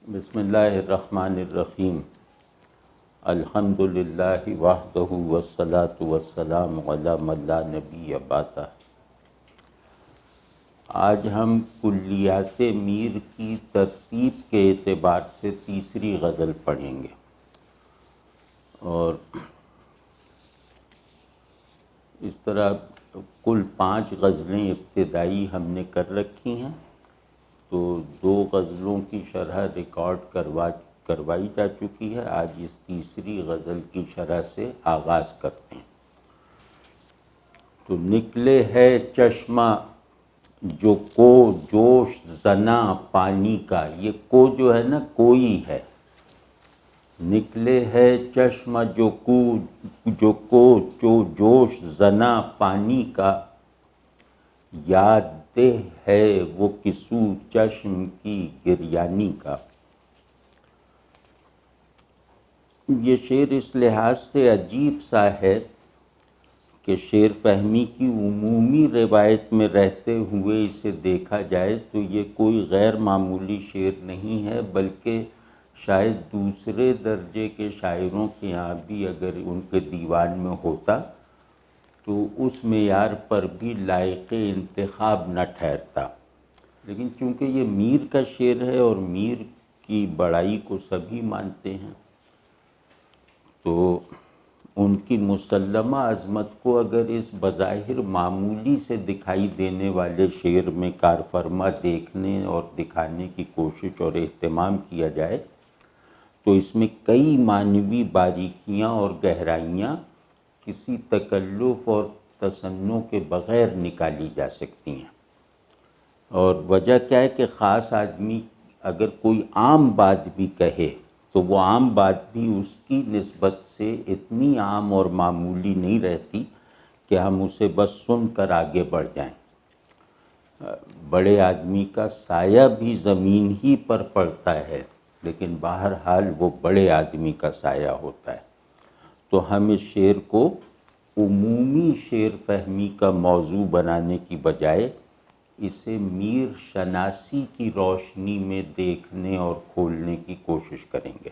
بسم اللہ الرحمن الرحیم الحمد للہ وحدہ والصلاة والسلام علی من لا نبی بعدہ۔ آج ہم کلیات میر کی ترتیب کے اعتبار سے تیسری غزل پڑھیں گے، اور اس طرح کل 5 غزلیں ابتدائی ہم نے کر رکھی ہیں، تو 2 غزلوں کی شرح ریکارڈ کروائی جا چکی ہے۔ آج اس تیسری غزل کی شرح سے آغاز کرتے ہیں۔ تو نکلے ہے چشمہ جو کو جوش زنا پانی کا، یہ کو جو ہے نا کوئی ہے، نکلے ہے چشمہ جو کو جوش زنا پانی کا، یاد دہ ہے وہ کسو چشم کی گریانی کا۔ یہ شعر اس لحاظ سے عجیب سا ہے کہ شعر فہمی کی عمومی روایت میں رہتے ہوئے اسے دیکھا جائے تو یہ کوئی غیر معمولی شعر نہیں ہے، بلکہ شاید دوسرے درجے کے شاعروں کے یہاں بھی اگر ان کے دیوان میں ہوتا تو اس معیار پر بھی لائق انتخاب نہ ٹھہرتا۔ لیکن چونکہ یہ میر کا شعر ہے اور میر کی بڑائی کو سبھی مانتے ہیں، تو ان کی مسلمہ عظمت کو اگر اس بظاہر معمولی سے دکھائی دینے والے شعر میں کار فرما دیکھنے اور دکھانے کی کوشش اور اہتمام کیا جائے تو اس میں کئی معنوی باریکیاں اور گہرائیاں کسی تکلف اور تصنع کے بغیر نکالی جا سکتی ہیں۔ اور وجہ کیا ہے کہ خاص آدمی اگر کوئی عام بات بھی کہے تو وہ عام بات بھی اس کی نسبت سے اتنی عام اور معمولی نہیں رہتی کہ ہم اسے بس سن کر آگے بڑھ جائیں۔ بڑے آدمی کا سایہ بھی زمین ہی پر پڑتا ہے، لیکن بہرحال وہ بڑے آدمی کا سایہ ہوتا ہے۔ تو ہم اس شعر کو عمومی شعر فہمی کا موضوع بنانے کی بجائے اسے میر شناسی کی روشنی میں دیکھنے اور کھولنے کی کوشش کریں گے۔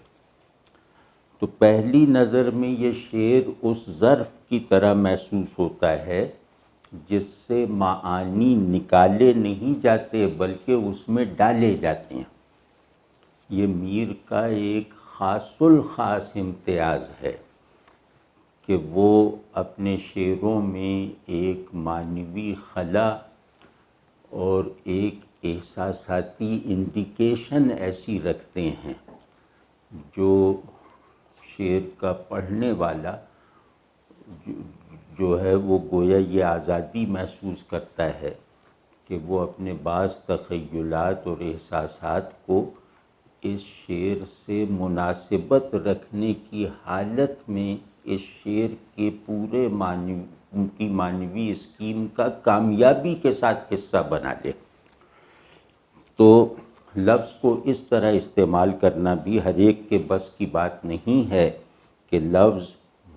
تو پہلی نظر میں یہ شعر اس ظرف کی طرح محسوس ہوتا ہے جس سے معانی نکالے نہیں جاتے بلکہ اس میں ڈالے جاتے ہیں۔ یہ میر کا ایک خاص الخاص امتیاز ہے کہ وہ اپنے شعروں میں ایک معنوی خلا اور ایک احساساتی انڈیکیشن ایسی رکھتے ہیں جو شعر کا پڑھنے والا جو ہے وہ گویا یہ آزادی محسوس کرتا ہے کہ وہ اپنے بعض تخیلات اور احساسات کو اس شعر سے مناسبت رکھنے کی حالت میں اس شعر کے پورے معنوی اسکیم کا کامیابی کے ساتھ حصہ بنا لے۔ تو لفظ کو اس طرح استعمال کرنا بھی ہر ایک کے بس کی بات نہیں ہے کہ لفظ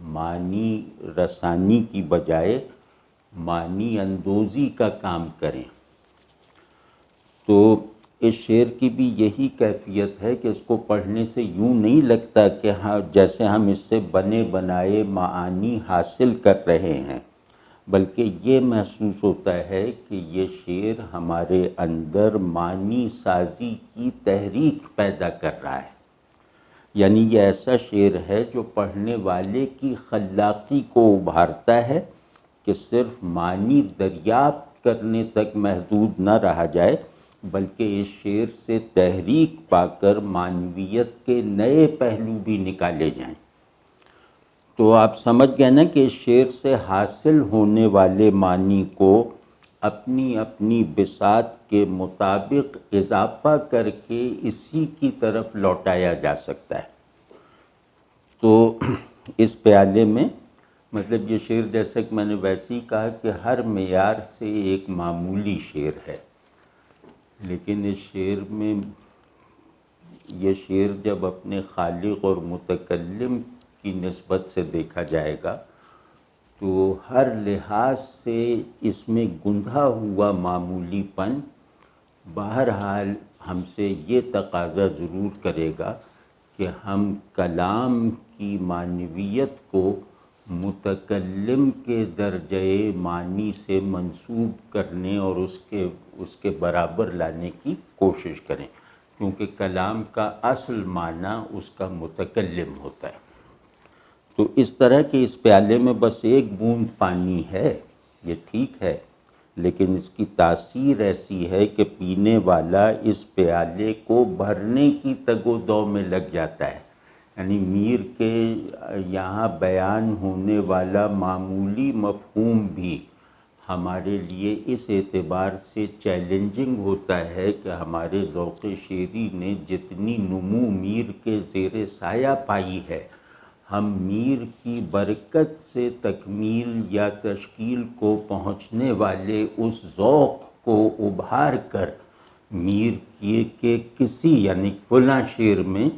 معنی رسانی کی بجائے معنی اندوزی کا کام کریں۔ تو اس شعر کی بھی یہی کیفیت ہے کہ اس کو پڑھنے سے یوں نہیں لگتا کہ ہاں جیسے ہم اس سے بنے بنائے معانی حاصل کر رہے ہیں، بلکہ یہ محسوس ہوتا ہے کہ یہ شعر ہمارے اندر معنی سازی کی تحریک پیدا کر رہا ہے۔ یعنی یہ ایسا شعر ہے جو پڑھنے والے کی خلاقی کو ابھارتا ہے کہ صرف معنی دریافت کرنے تک محدود نہ رہا جائے، بلکہ اس شعر سے تحریک پا کر معنویت کے نئے پہلو بھی نکالے جائیں۔ تو آپ سمجھ گئے نا کہ اس شعر سے حاصل ہونے والے معنی کو اپنی اپنی بساط کے مطابق اضافہ کر کے اسی کی طرف لوٹایا جا سکتا ہے۔ تو اس پیالے میں مطلب یہ شعر جیسا کہ میں نے ویسے ہی کہا کہ ہر معیار سے ایک معمولی شعر ہے، لیکن اس شعر میں یہ شعر جب اپنے خالق اور متکلم کی نسبت سے دیکھا جائے گا تو ہر لحاظ سے اس میں گندھا ہوا معمولی پن بہرحال ہم سے یہ تقاضا ضرور کرے گا کہ ہم کلام کی معنویت کو متکلم کے درجۂ معنی سے منسوب کرنے اور اس کے برابر لانے کی کوشش کریں، کیونکہ کلام کا اصل معنی اس کا متکلم ہوتا ہے۔ تو اس طرح کہ اس پیالے میں بس ایک بوند پانی ہے، یہ ٹھیک ہے، لیکن اس کی تاثیر ایسی ہے کہ پینے والا اس پیالے کو بھرنے کی تگ و دو میں لگ جاتا ہے۔ یعنی میر کے یہاں بیان ہونے والا معمولی مفہوم بھی ہمارے لیے اس اعتبار سے چیلنجنگ ہوتا ہے کہ ہمارے ذوق شعری نے جتنی نمو میر کے زیر سایہ پائی ہے، ہم میر کی برکت سے تکمیل یا تشکیل کو پہنچنے والے اس ذوق کو ابھار کر میر کے کسی یعنی فلاں شعر میں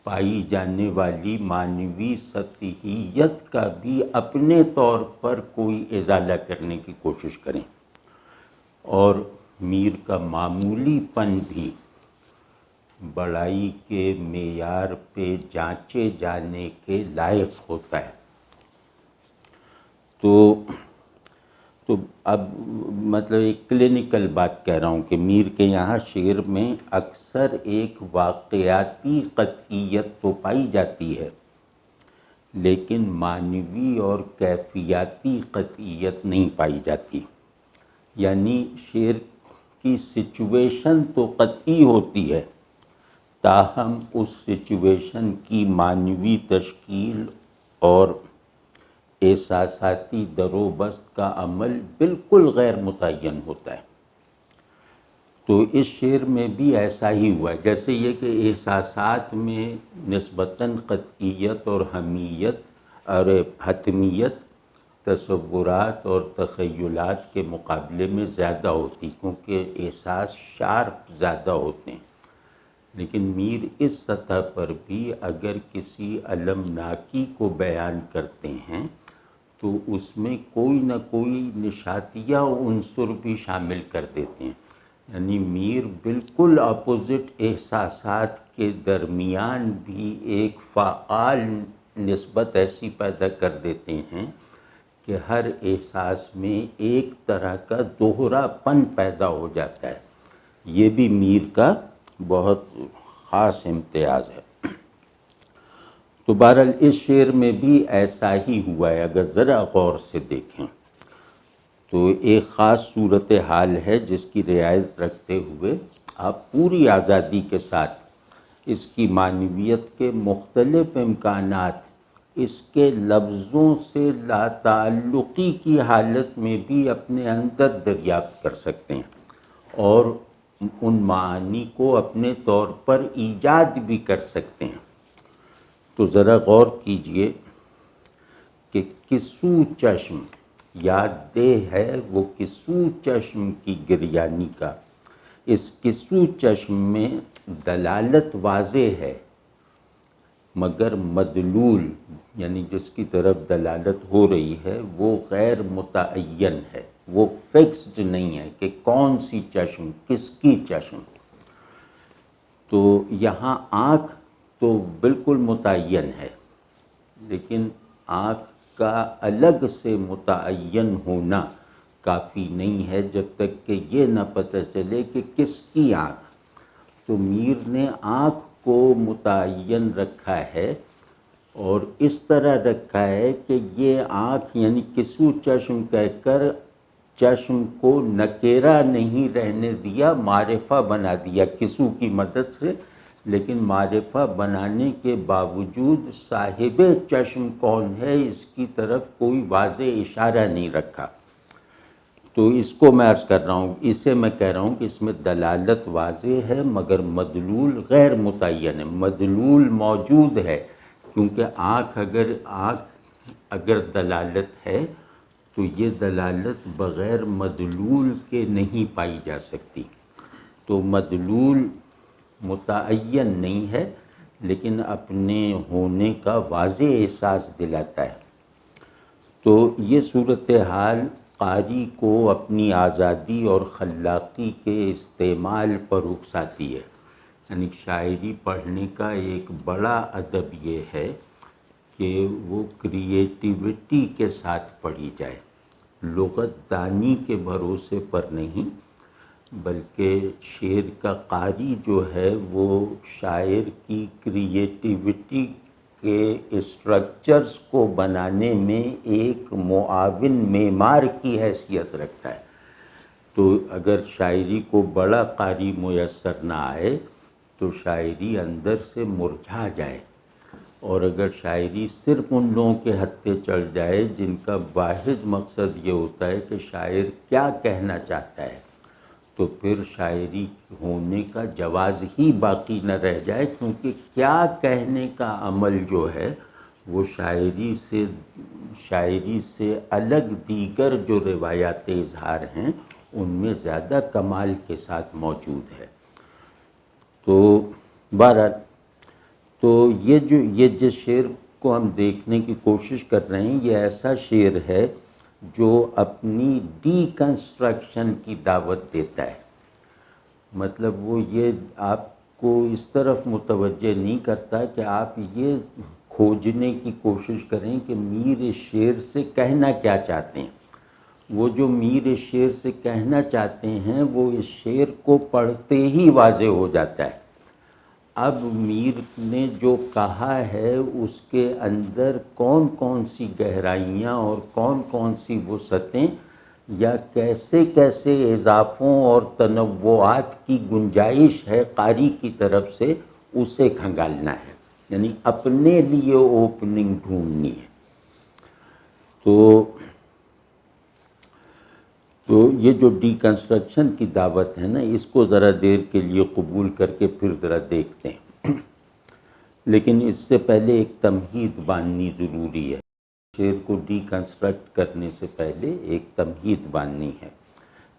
پائی جانے والی معنوی سطحیت کا بھی اپنے طور پر کوئی ازالہ کرنے کی کوشش کریں، اور میر کا معمولی پن بھی بڑائی کے معیار پہ جانچے جانے کے لائق ہوتا ہے۔ تو اب مطلب ایک کلینکل بات کہہ رہا ہوں کہ میر کے یہاں شعر میں اکثر ایک واقعاتی قطعیت تو پائی جاتی ہے، لیکن معنوی اور کیفیاتی قطعیت نہیں پائی جاتی۔ یعنی شعر کی سچویشن تو قطعی ہوتی ہے، تاہم اس سچویشن کی معنوی تشکیل اور احساساتی در و بست کا عمل بالکل غیر متعین ہوتا ہے۔ تو اس شعر میں بھی ایسا ہی ہوا ہے، جیسے یہ کہ احساسات میں نسبتاً قطعیت اور حتمیت تصورات اور تخیلات کے مقابلے میں زیادہ ہوتی، کیونکہ احساس شارپ زیادہ ہوتے ہیں۔ لیکن میر اس سطح پر بھی اگر کسی المناکی کو بیان کرتے ہیں تو اس میں کوئی نہ کوئی نشاتیہ عنصر بھی شامل کر دیتے ہیں۔ یعنی میر بالکل اپوزٹ احساسات کے درمیان بھی ایک فعال نسبت ایسی پیدا کر دیتے ہیں کہ ہر احساس میں ایک طرح کا دوہرا پن پیدا ہو جاتا ہے۔ یہ بھی میر کا بہت خاص امتیاز ہے۔ تو بہرحال اس شعر میں بھی ایسا ہی ہوا ہے، اگر ذرا غور سے دیکھیں تو ایک خاص صورتحال ہے جس کی رعایت رکھتے ہوئے آپ پوری آزادی کے ساتھ اس کی معنویت کے مختلف امکانات اس کے لفظوں سے لا تعلقی کی حالت میں بھی اپنے اندر دریافت کر سکتے ہیں اور ان معانی کو اپنے طور پر ایجاد بھی کر سکتے ہیں۔ تو ذرا غور کیجئے کہ کسو چشم، یاد دہ ہے وہ کسو چشم کی گریانی کا، اس کسو چشم میں دلالت واضح ہے مگر مدلول یعنی جس کی طرف دلالت ہو رہی ہے وہ غیر متعین ہے، وہ فکسڈ نہیں ہے کہ کون سی چشم، کس کی چشم۔ تو یہاں آنکھ تو بالکل متعین ہے، لیکن آنکھ کا الگ سے متعین ہونا کافی نہیں ہے جب تک کہ یہ نہ پتہ چلے کہ کس کی آنکھ۔ تو میر نے آنکھ کو متعین رکھا ہے اور اس طرح رکھا ہے کہ یہ آنکھ یعنی کسو چشم کہہ کر چشم کو نکیرہ نہیں رہنے دیا، معرفہ بنا دیا کسو کی مدد سے، لیکن معرفہ بنانے کے باوجود صاحب چشم کون ہے اس کی طرف کوئی واضح اشارہ نہیں رکھا۔ تو اس کو میں عرض کر رہا ہوں، اسے میں کہہ رہا ہوں کہ اس میں دلالت واضح ہے مگر مدلول غیر متعین ہے۔ مدلول موجود ہے کیونکہ آنکھ اگر دلالت ہے تو یہ دلالت بغیر مدلول کے نہیں پائی جا سکتی۔ تو مدلول متعین نہیں ہے لیکن اپنے ہونے کا واضح احساس دلاتا ہے۔ تو یہ صورتحال قاری کو اپنی آزادی اور خلاقی کے استعمال پر اکساتی ہے. یعنی شاعری پڑھنے کا ایک بڑا ادب یہ ہے کہ وہ کریٹیوٹی کے ساتھ پڑھی جائے، لغت دانی کے بھروسے پر نہیں، بلکہ شعر کا قاری جو ہے وہ شاعر کی کریٹیوٹی کے اسٹرکچرز کو بنانے میں ایک معاون معمار کی حیثیت رکھتا ہے. تو اگر شاعری کو بڑا قاری میسر نہ آئے تو شاعری اندر سے مرجھا جائے، اور اگر شاعری صرف ان لوگوں کے ہتھے چڑھ جائے جن کا واحد مقصد یہ ہوتا ہے کہ شاعر کیا کہنا چاہتا ہے، تو پھر شاعری ہونے کا جواز ہی باقی نہ رہ جائے، کیونکہ کیا کہنے کا عمل جو ہے وہ شاعری سے الگ دیگر جو روایات اظہار ہیں ان میں زیادہ کمال کے ساتھ موجود ہے. تو بہرحال تو یہ جس شعر کو ہم دیکھنے کی کوشش کر رہے ہیں یہ ایسا شعر ہے جو اپنی ڈی کنسٹرکشن کی دعوت دیتا ہے. مطلب وہ یہ آپ کو اس طرف متوجہ نہیں کرتا کہ آپ یہ کھوجنے کی کوشش کریں کہ میر شعر سے کہنا کیا چاہتے ہیں. وہ جو میر شعر سے کہنا چاہتے ہیں وہ اس شعر کو پڑھتے ہی واضح ہو جاتا ہے. اب میر نے جو کہا ہے اس کے اندر کون کون سی گہرائیاں اور کون کون سی وسعتیں یا کیسے کیسے اضافوں اور تنوعات کی گنجائش ہے قاری کی طرف سے، اسے کھنگالنا ہے، یعنی اپنے لیے اوپننگ ڈھونڈنی ہے. تو یہ جو ڈی کنسٹرکشن کی دعوت ہے نا، اس کو ذرا دیر کے لیے قبول کر کے پھر ذرا دیکھتے ہیں. لیکن اس سے پہلے ایک تمہید باندھنی ضروری ہے. شعر کو ڈی کنسٹرکٹ کرنے سے پہلے ایک تمہید باندھنی ہے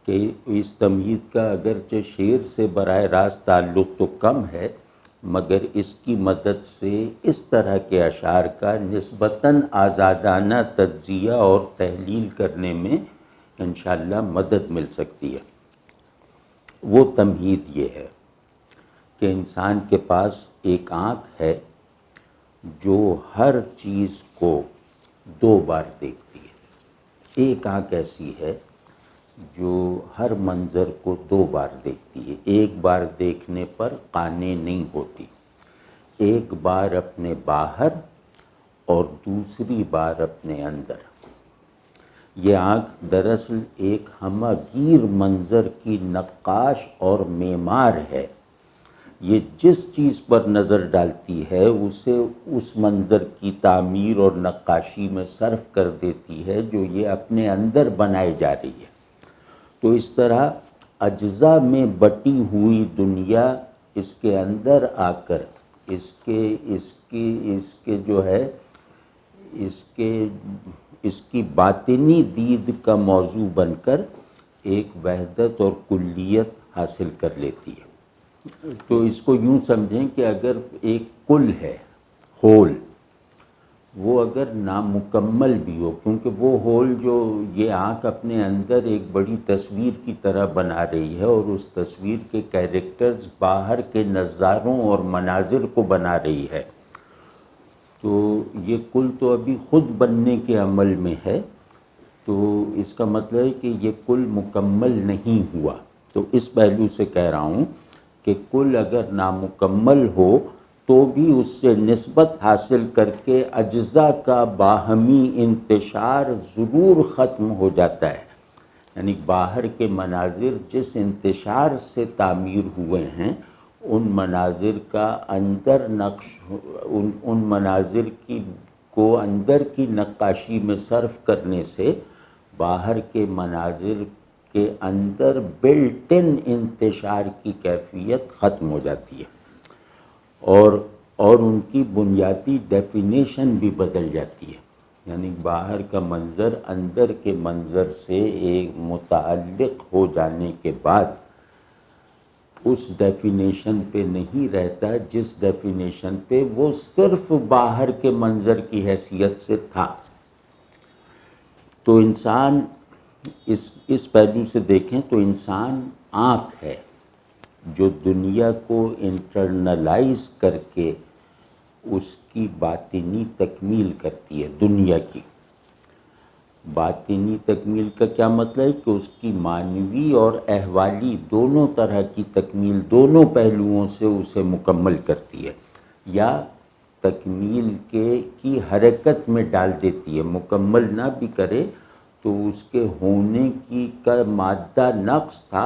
کہ اس تمہید کا اگرچہ شعر سے براہ راست تعلق تو کم ہے، مگر اس کی مدد سے اس طرح کے اشعار کا نسبتاً آزادانہ تجزیہ اور تحلیل کرنے میں انشاءاللہ مدد مل سکتی ہے. وہ تمہید یہ ہے کہ انسان کے پاس ایک آنکھ ہے جو ہر چیز کو دو بار دیکھتی ہے. ایک آنکھ ایسی ہے جو ہر منظر کو دو بار دیکھتی ہے. ایک بار دیکھنے پر قانع نہیں ہوتی، ایک بار اپنے باہر اور دوسری بار اپنے اندر. یہ آنکھ دراصل ایک ہمہ گیر منظر کی نقاش اور معمار ہے. یہ جس چیز پر نظر ڈالتی ہے اسے اس منظر کی تعمیر اور نقاشی میں صرف کر دیتی ہے جو یہ اپنے اندر بنائے جا رہی ہے. تو اس طرح اجزاء میں بٹی ہوئی دنیا اس کے اندر آ کر اس کی باطنی دید کا موضوع بن کر ایک وحدت اور کلیت حاصل کر لیتی ہے. تو اس کو یوں سمجھیں کہ اگر ایک کل ہے، ہول، وہ اگر نامکمل بھی ہو، کیونکہ وہ ہول جو یہ آنکھ اپنے اندر ایک بڑی تصویر کی طرح بنا رہی ہے اور اس تصویر کے کیریکٹرز باہر کے نظاروں اور مناظر کو بنا رہی ہے، تو یہ کل تو ابھی خود بننے کے عمل میں ہے. تو اس کا مطلب ہے کہ یہ کل مکمل نہیں ہوا. تو اس پہلو سے کہہ رہا ہوں کہ کل اگر نامکمل ہو تو بھی اس سے نسبت حاصل کر کے اجزاء کا باہمی انتشار ضرور ختم ہو جاتا ہے. یعنی باہر کے مناظر جس انتشار سے تعمیر ہوئے ہیں ان مناظر کا اندر نقش، ان مناظر کو اندر کی نقاشی میں صرف کرنے سے باہر کے مناظر کے اندر بلٹ ان انتشار کی کیفیت ختم ہو جاتی ہے اور ان کی بنیادی ڈیفینیشن بھی بدل جاتی ہے. یعنی باہر کا منظر اندر کے منظر سے ایک متعلق ہو جانے کے بعد اس ڈیفینیشن پہ نہیں رہتا جس ڈیفینیشن پہ وہ صرف باہر کے منظر کی حیثیت سے تھا. تو انسان اس پہلو سے دیکھیں تو انسان آنکھ ہے جو دنیا کو انٹرنلائز کر کے اس کی باطنی تکمیل کرتی ہے. دنیا کی باطنی تکمیل کا کیا مطلب ہے کہ اس کی معنوی اور احوالی دونوں طرح کی تکمیل دونوں پہلوؤں سے اسے مکمل کرتی ہے، یا تکمیل کی حرکت میں ڈال دیتی ہے. مکمل نہ بھی کرے تو اس کے ہونے کا مادہ نقص تھا،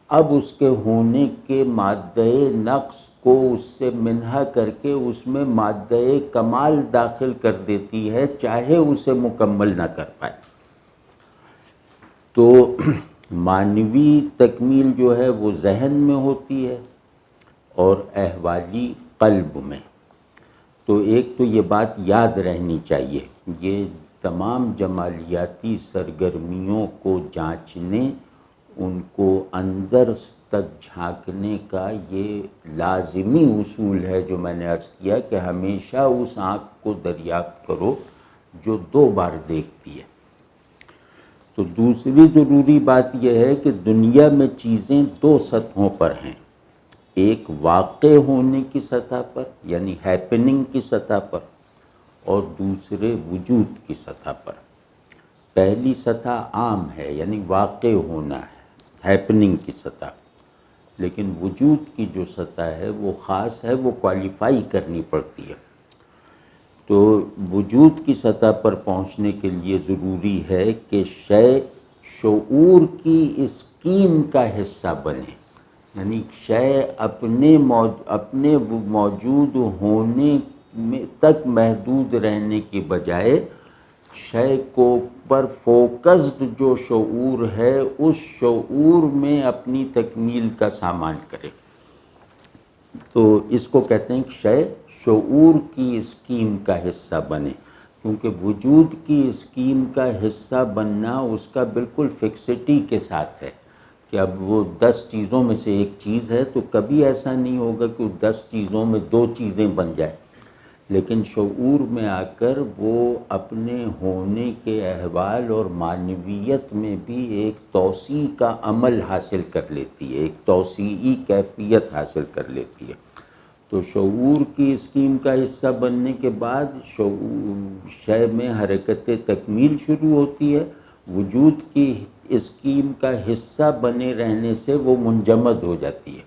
اب اس کے ہونے کے مادہ نقص کو اس سے منہا کر کے اس میں مادہ کمال داخل کر دیتی ہے، چاہے اسے مکمل نہ کر پائے. تو معنوی تکمیل جو ہے وہ ذہن میں ہوتی ہے اور احوالی قلب میں. تو ایک تو یہ بات یاد رہنی چاہیے، یہ تمام جمالیاتی سرگرمیوں کو جانچنے، ان کو اندر تک جھانکنے کا یہ لازمی اصول ہے جو میں نے عرض کیا کہ ہمیشہ اس آنکھ کو دریافت کرو جو 2 بار دیکھتی ہے. تو دوسری ضروری بات یہ ہے کہ دنیا میں چیزیں 2 سطحوں پر ہیں، ایک واقع ہونے کی سطح پر یعنی ہیپننگ کی سطح پر، اور دوسرے وجود کی سطح پر. پہلی سطح عام ہے یعنی واقع ہونا ہے، ہیپننگ کی سطح، لیکن وجود کی جو سطح ہے وہ خاص ہے، وہ کوالیفائی کرنی پڑتی ہے. تو وجود کی سطح پر پہنچنے کے لیے ضروری ہے کہ شے شعور کی اسکیم کا حصہ بنے، یعنی شے اپنے موجود ہونے میں تک محدود رہنے کی بجائے شے کو پر فوکسڈ جو شعور ہے اس شعور میں اپنی تکمیل کا سامان کرے. تو اس کو کہتے ہیں کہ شے شعور کی اسکیم کا حصہ بنے، کیونکہ وجود کی اسکیم کا حصہ بننا اس کا بالکل فکسٹی کے ساتھ ہے کہ اب وہ 10 چیزوں میں سے ایک چیز ہے، تو کبھی ایسا نہیں ہوگا کہ 10 چیزوں میں 2 چیزیں بن جائیں. لیکن شعور میں آ کر وہ اپنے ہونے کے احوال اور معنویت میں بھی ایک توسیع کا عمل حاصل کر لیتی ہے، ایک توسیعی کیفیت حاصل کر لیتی ہے. تو شعور کی اسکیم کا حصہ بننے کے بعد شے میں حرکت تکمیل شروع ہوتی ہے، وجود کی اسکیم کا حصہ بنے رہنے سے وہ منجمد ہو جاتی ہے.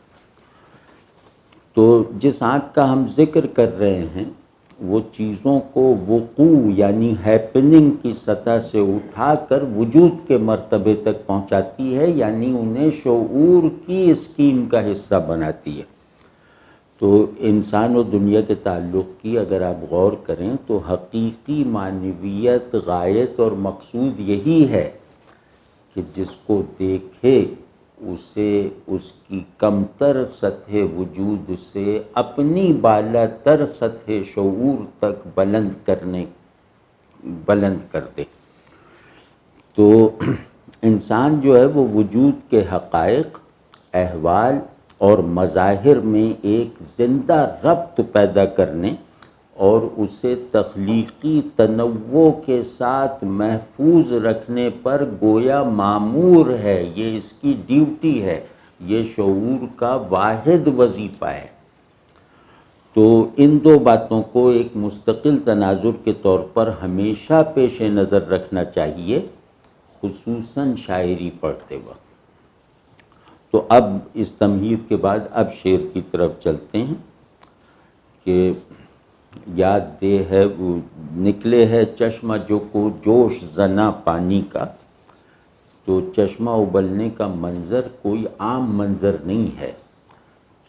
تو جس آنکھ کا ہم ذکر کر رہے ہیں وہ چیزوں کو وقوع یعنی ہیپننگ کی سطح سے اٹھا کر وجود کے مرتبے تک پہنچاتی ہے، یعنی انہیں شعور کی اسکیم کا حصہ بناتی ہے. تو انسان و دنیا کے تعلق کی اگر آپ غور کریں تو حقیقی معنویت، غایت اور مقصود یہی ہے کہ جس کو دیکھے اسے اس کی کمتر سطح وجود سے اپنی بالا تر سطح شعور تک بلند کر دے. تو انسان جو ہے وہ وجود کے حقائق، احوال اور مظاہر میں ایک زندہ ربط پیدا کرنے اور اسے تخلیقی تنوع کے ساتھ محفوظ رکھنے پر گویا مامور ہے، یہ اس کی ڈیوٹی ہے، یہ شعور کا واحد وظیفہ ہے. تو ان 2 باتوں کو ایک مستقل تناظر کے طور پر ہمیشہ پیش نظر رکھنا چاہیے، خصوصاً شاعری پڑھتے وقت. تو اب اس تمہید کے بعد اب شعر کی طرف چلتے ہیں کہ یاد دے ہے وہ نکلے ہے چشمہ جو کو جوش زنا پانی کا. تو چشمہ ابلنے کا منظر کوئی عام منظر نہیں ہے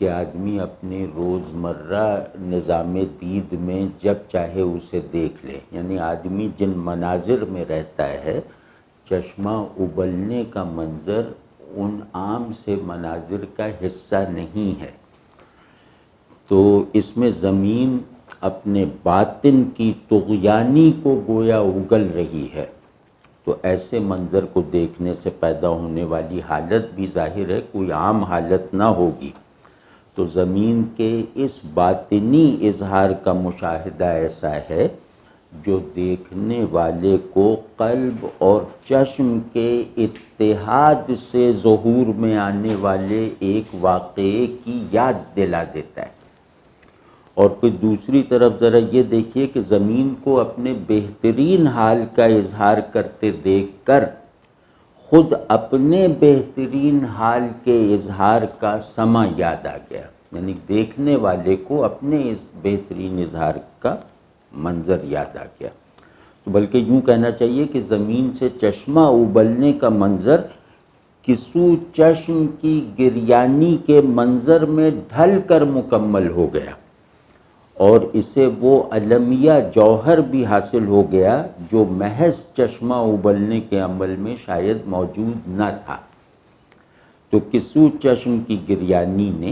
کہ آدمی اپنے روزمرہ نظام دید میں جب چاہے اسے دیکھ لے. یعنی آدمی جن مناظر میں رہتا ہے، چشمہ ابلنے کا منظر ان عام سے مناظر کا حصہ نہیں ہے. تو اس میں زمین اپنے باطن کی طغیانی کو گویا اگل رہی ہے. تو ایسے منظر کو دیکھنے سے پیدا ہونے والی حالت بھی ظاہر ہے کوئی عام حالت نہ ہوگی. تو زمین کے اس باطنی اظہار کا مشاہدہ ایسا ہے جو دیکھنے والے کو قلب اور چشم کے اتحاد سے ظہور میں آنے والے ایک واقعے کی یاد دلا دیتا ہے۔ اور پھر دوسری طرف ذرا یہ دیکھیے کہ زمین کو اپنے بہترین حال کا اظہار کرتے دیکھ کر خود اپنے بہترین حال کے اظہار کا سما یاد آ گیا، یعنی دیکھنے والے کو اپنے اس بہترین اظہار کا منظر یاد آ گیا۔ تو بلکہ یوں کہنا چاہیے کہ زمین سے چشمہ ابلنے کا منظر کسو چشم کی گریانی کے منظر میں ڈھل کر مکمل ہو گیا، اور اسے وہ المیہ جوہر بھی حاصل ہو گیا جو محض چشمہ ابلنے کے عمل میں شاید موجود نہ تھا۔ تو کسو چشم کی گریانی نے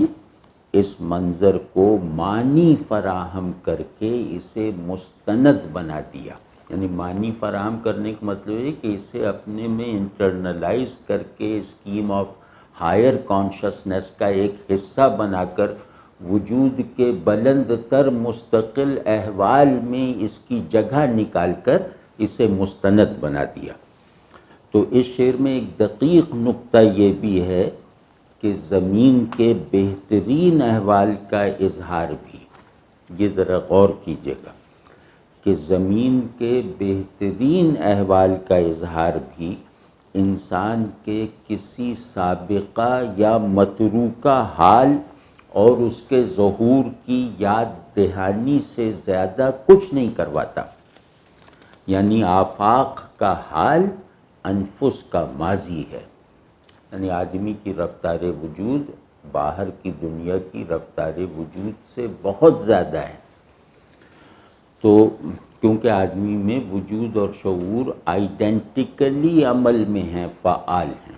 اس منظر کو معنی فراہم کر کے اسے مستند بنا دیا، یعنی معنی فراہم کرنے کا مطلب ہے کہ اسے اپنے میں انٹرنلائز کر کے اسکیم آف ہائر کانشسنس کا ایک حصہ بنا کر وجود کے بلند تر مستقل احوال میں اس کی جگہ نکال کر اسے مستند بنا دیا۔ تو اس شعر میں ایک دقیق نقطہ یہ بھی ہے کہ زمین کے بہترین احوال کا اظہار بھی، یہ ذرا غور کیجیے گا کہ زمین کے بہترین احوال کا اظہار بھی انسان کے کسی سابقہ یا متروکہ حال اور اس کے ظہور کی یاد دہانی سے زیادہ کچھ نہیں کرواتا، یعنی آفاق کا حال انفس کا ماضی ہے، یعنی آدمی کی رفتار وجود باہر کی دنیا کی رفتار وجود سے بہت زیادہ ہے۔ تو کیونکہ آدمی میں وجود اور شعور آئیڈینٹیکلی عمل میں ہیں، فعال ہیں،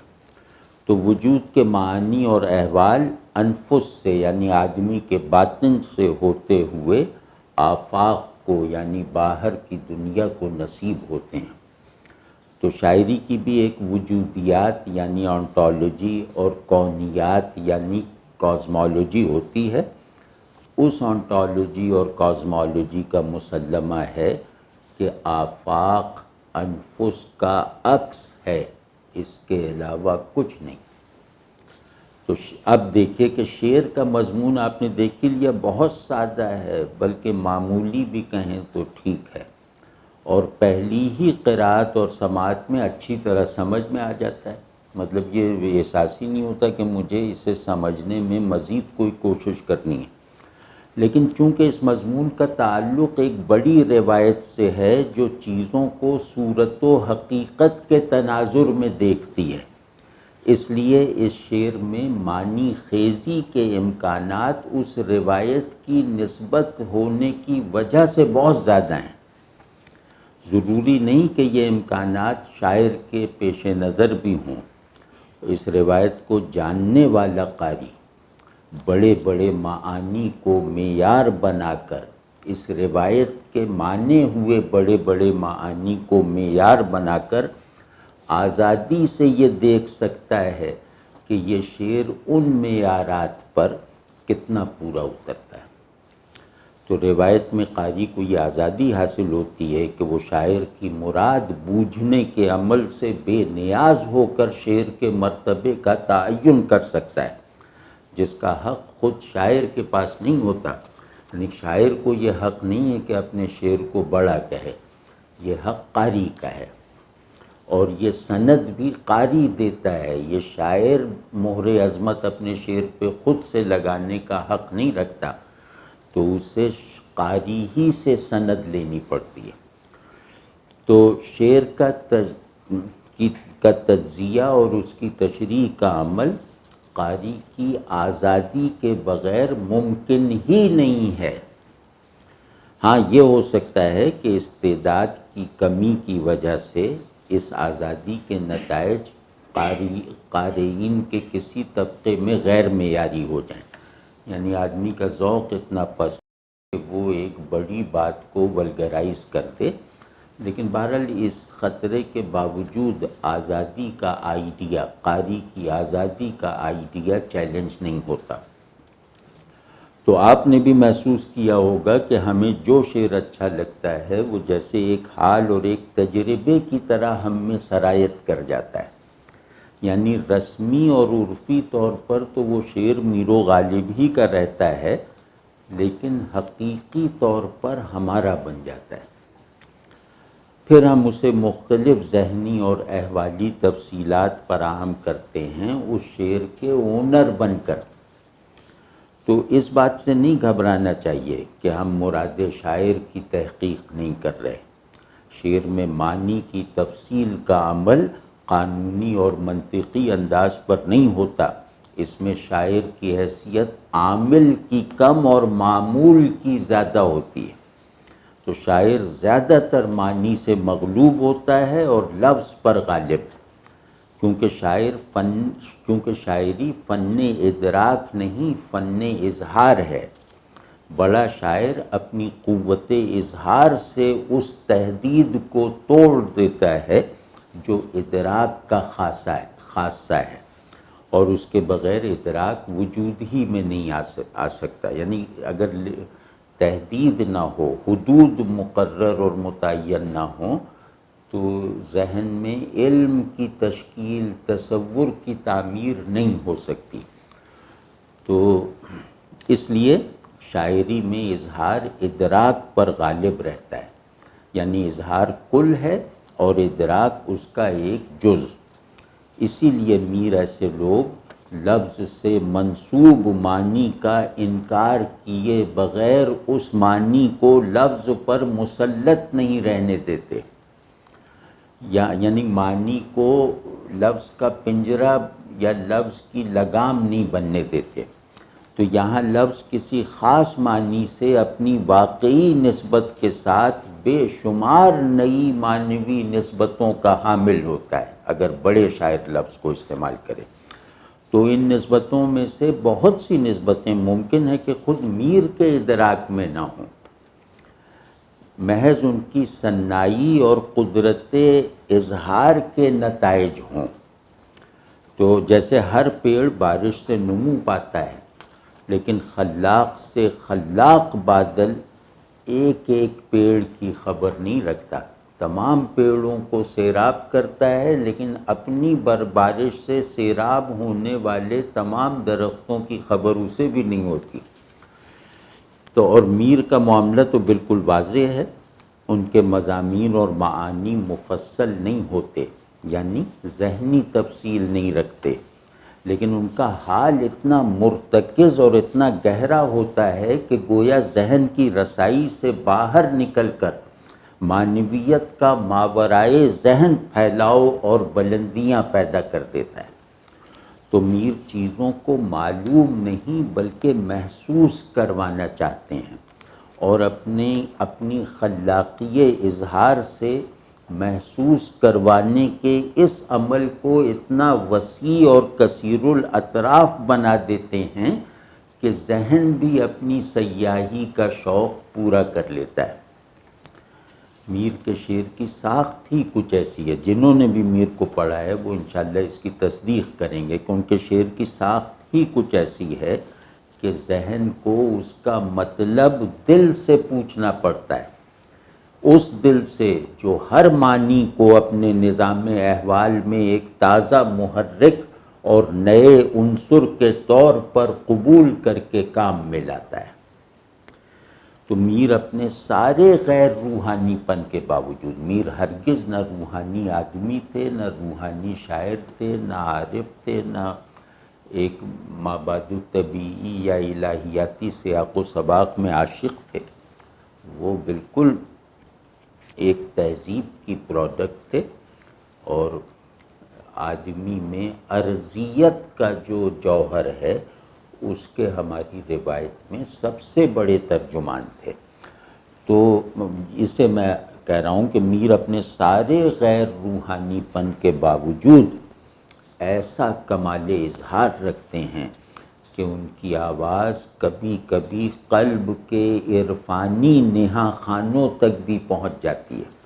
تو وجود کے معانی اور احوال انفس سے یعنی آدمی کے باطن سے ہوتے ہوئے آفاق کو یعنی باہر کی دنیا کو نصیب ہوتے ہیں۔ تو شاعری کی بھی ایک وجودیات یعنی آنٹولوجی اور کونیات یعنی کازمولوجی ہوتی ہے۔ اس آنٹولوجی اور کازمولوجی کا مسلمہ ہے کہ آفاق انفس کا عکس ہے، اس کے علاوہ کچھ نہیں۔ تو اب دیکھیے کہ شعر کا مضمون آپ نے دیکھ ہی لیا، بہت سادہ ہے، بلکہ معمولی بھی کہیں تو ٹھیک ہے، اور پہلی ہی قرأت اور سماعت میں اچھی طرح سمجھ میں آ جاتا ہے۔ مطلب یہ احساس ہی نہیں ہوتا کہ مجھے اسے سمجھنے میں مزید کوئی کوشش کرنی ہے۔ لیکن چونکہ اس مضمون کا تعلق ایک بڑی روایت سے ہے جو چیزوں کو صورت و حقیقت کے تناظر میں دیکھتی ہے، اس لیے اس شعر میں معنی خیزی کے امکانات اس روایت کی نسبت ہونے کی وجہ سے بہت زیادہ ہیں۔ ضروری نہیں کہ یہ امکانات شاعر کے پیش نظر بھی ہوں۔ اس روایت کو جاننے والا قاری بڑے بڑے معانی کو معیار بنا کر، اس روایت کے مانے ہوئے بڑے بڑے معانی کو معیار بنا کر آزادی سے یہ دیکھ سکتا ہے کہ یہ شعر ان معیارات پر کتنا پورا اترتا ہے۔ تو روایت میں قاری کو یہ آزادی حاصل ہوتی ہے کہ وہ شاعر کی مراد بوجھنے کے عمل سے بے نیاز ہو کر شعر کے مرتبے کا تعین کر سکتا ہے، جس کا حق خود شاعر کے پاس نہیں ہوتا۔ یعنی شاعر کو یہ حق نہیں ہے کہ اپنے شعر کو بڑا کہے، یہ حق قاری کا ہے، اور یہ سند بھی قاری دیتا ہے۔ یہ شاعر مہر عظمت اپنے شعر پہ خود سے لگانے کا حق نہیں رکھتا، تو اسے قاری ہی سے سند لینی پڑتی ہے۔ تو شعر کا تجزیہ اور اس کی تشریح کا عمل قاری کی آزادی کے بغیر ممکن ہی نہیں ہے۔ ہاں یہ ہو سکتا ہے کہ استعداد کی کمی کی وجہ سے اس آزادی کے نتائج قارئین کے کسی طبقے میں غیر معیاری ہو جائیں، یعنی آدمی کا ذوق اتنا پست کہ وہ ایک بڑی بات کو ولگرائز کر دے۔ لیکن بہرحال اس خطرے کے باوجود آزادی کا آئیڈیا، قاری کی آزادی کا آئیڈیا چیلنج نہیں ہوتا۔ تو تو آپ نے بھی محسوس کیا ہوگا کہ ہمیں جو شعر اچھا لگتا ہے وہ جیسے ایک حال اور ایک تجربے کی طرح ہم میں سرایت کر جاتا ہے. یعنی رسمی اور عرفی طور پر تو وہ شعر میر و غالب ہی کا رہتا ہے، لیکن حقیقی طور پر ہمارا بن جاتا ہے. پھر ہم اسے مختلف ذہنی اور احوالی تفصیلات فراہم کرتے ہیں اس شعر کے اونر بن کر. تو اس بات سے نہیں گھبرانا چاہیے کہ ہم مراد شاعر کی تحقیق نہیں کر رہے. شعر میں معنی کی تفصیل کا عمل قانونی اور منطقی انداز پر نہیں ہوتا، اس میں شاعر کی حیثیت عامل کی کم اور معمول کی زیادہ ہوتی ہے. تو شاعر زیادہ تر معنی سے مغلوب ہوتا ہے اور لفظ پر غالب، کیونکہ شاعری فن ادراک نہیں، فن اظہار ہے. بڑا شاعر اپنی قوت اظہار سے اس تحدید کو توڑ دیتا ہے جو ادراک کا خاصہ ہے، اور اس کے بغیر ادراک وجود ہی میں نہیں آ سکتا. یعنی اگر تحدید نہ ہو، حدود مقرر اور متعین نہ ہوں، تو ذہن میں علم کی تشکیل، تصور کی تعمیر نہیں ہو سکتی. تو اس لیے شاعری میں اظہار ادراک پر غالب رہتا ہے. یعنی اظہار کل ہے اور ادراک اس کا ایک جز. اسی لیے میر ایسے لوگ لفظ سے منسوب معنی کا انکار کیے بغیر اس معنی کو لفظ پر مسلط نہیں رہنے دیتے. یعنی معنی کو لفظ کا پنجرہ یا لفظ کی لگام نہیں بننے دیتے. تو یہاں لفظ کسی خاص معنی سے اپنی واقعی نسبت کے ساتھ بے شمار نئی معنوی نسبتوں کا حامل ہوتا ہے. اگر بڑے شاعر لفظ کو استعمال کرے تو ان نسبتوں میں سے بہت سی نسبتیں ممکن ہے کہ خود میر کے ادراک میں نہ ہوں، محض ان کی صناعی اور قدرت اظہار کے نتائج ہوں. تو جیسے ہر پیڑ بارش سے نمو پاتا ہے، لیکن خلاق سے خلاق بادل ایک ایک پیڑ کی خبر نہیں رکھتا. تمام پیڑوں کو سیراب کرتا ہے، لیکن اپنی بارش سے سیراب ہونے والے تمام درختوں کی خبر اسے بھی نہیں ہوتی. تو اور میر کا معاملہ تو بالکل واضح ہے. ان کے مضامین اور معانی مفصل نہیں ہوتے، یعنی ذہنی تفصیل نہیں رکھتے، لیکن ان کا حال اتنا مرتکز اور اتنا گہرا ہوتا ہے کہ گویا ذہن کی رسائی سے باہر نکل کر معنویت کا ماورائے ذہن پھیلاؤ اور بلندیاں پیدا کر دیتا ہے. تو میر چیزوں کو معلوم نہیں بلکہ محسوس کروانا چاہتے ہیں، اور اپنی خلاقی اظہار سے محسوس کروانے کے اس عمل کو اتنا وسیع اور کثیر الاطراف بنا دیتے ہیں کہ ذہن بھی اپنی سیاحی کا شوق پورا کر لیتا ہے. میر کے شعر کی ساخت ہی کچھ ایسی ہے. جنہوں نے بھی میر کو پڑھا ہے وہ انشاءاللہ اس کی تصدیق کریں گے کہ ان کے شعر کی ساخت ہی کچھ ایسی ہے کہ ذہن کو اس کا مطلب دل سے پوچھنا پڑتا ہے. اس دل سے جو ہر معنی کو اپنے نظام احوال میں ایک تازہ محرک اور نئے عنصر کے طور پر قبول کر کے کام میں لاتا ہے. تو میر اپنے سارے غیر روحانی پن کے باوجود، میر ہرگز نہ روحانی آدمی تھے، نہ روحانی شاعر تھے، نہ عارف تھے، نہ ایک مابعد طبیعی یا الہیاتی سیاق و سباق میں عاشق تھے. وہ بالکل ایک تہذیب کی پروڈکٹ تھے، اور آدمی میں ارضیت کا جو جوہر ہے اس کے ہماری روایت میں سب سے بڑے ترجمان تھے. تو اسے میں کہہ رہا ہوں کہ میر اپنے سارے غیر روحانی پن کے باوجود ایسا کمال اظہار رکھتے ہیں کہ ان کی آواز کبھی کبھی قلب کے عرفانی نہا خانوں تک بھی پہنچ جاتی ہے،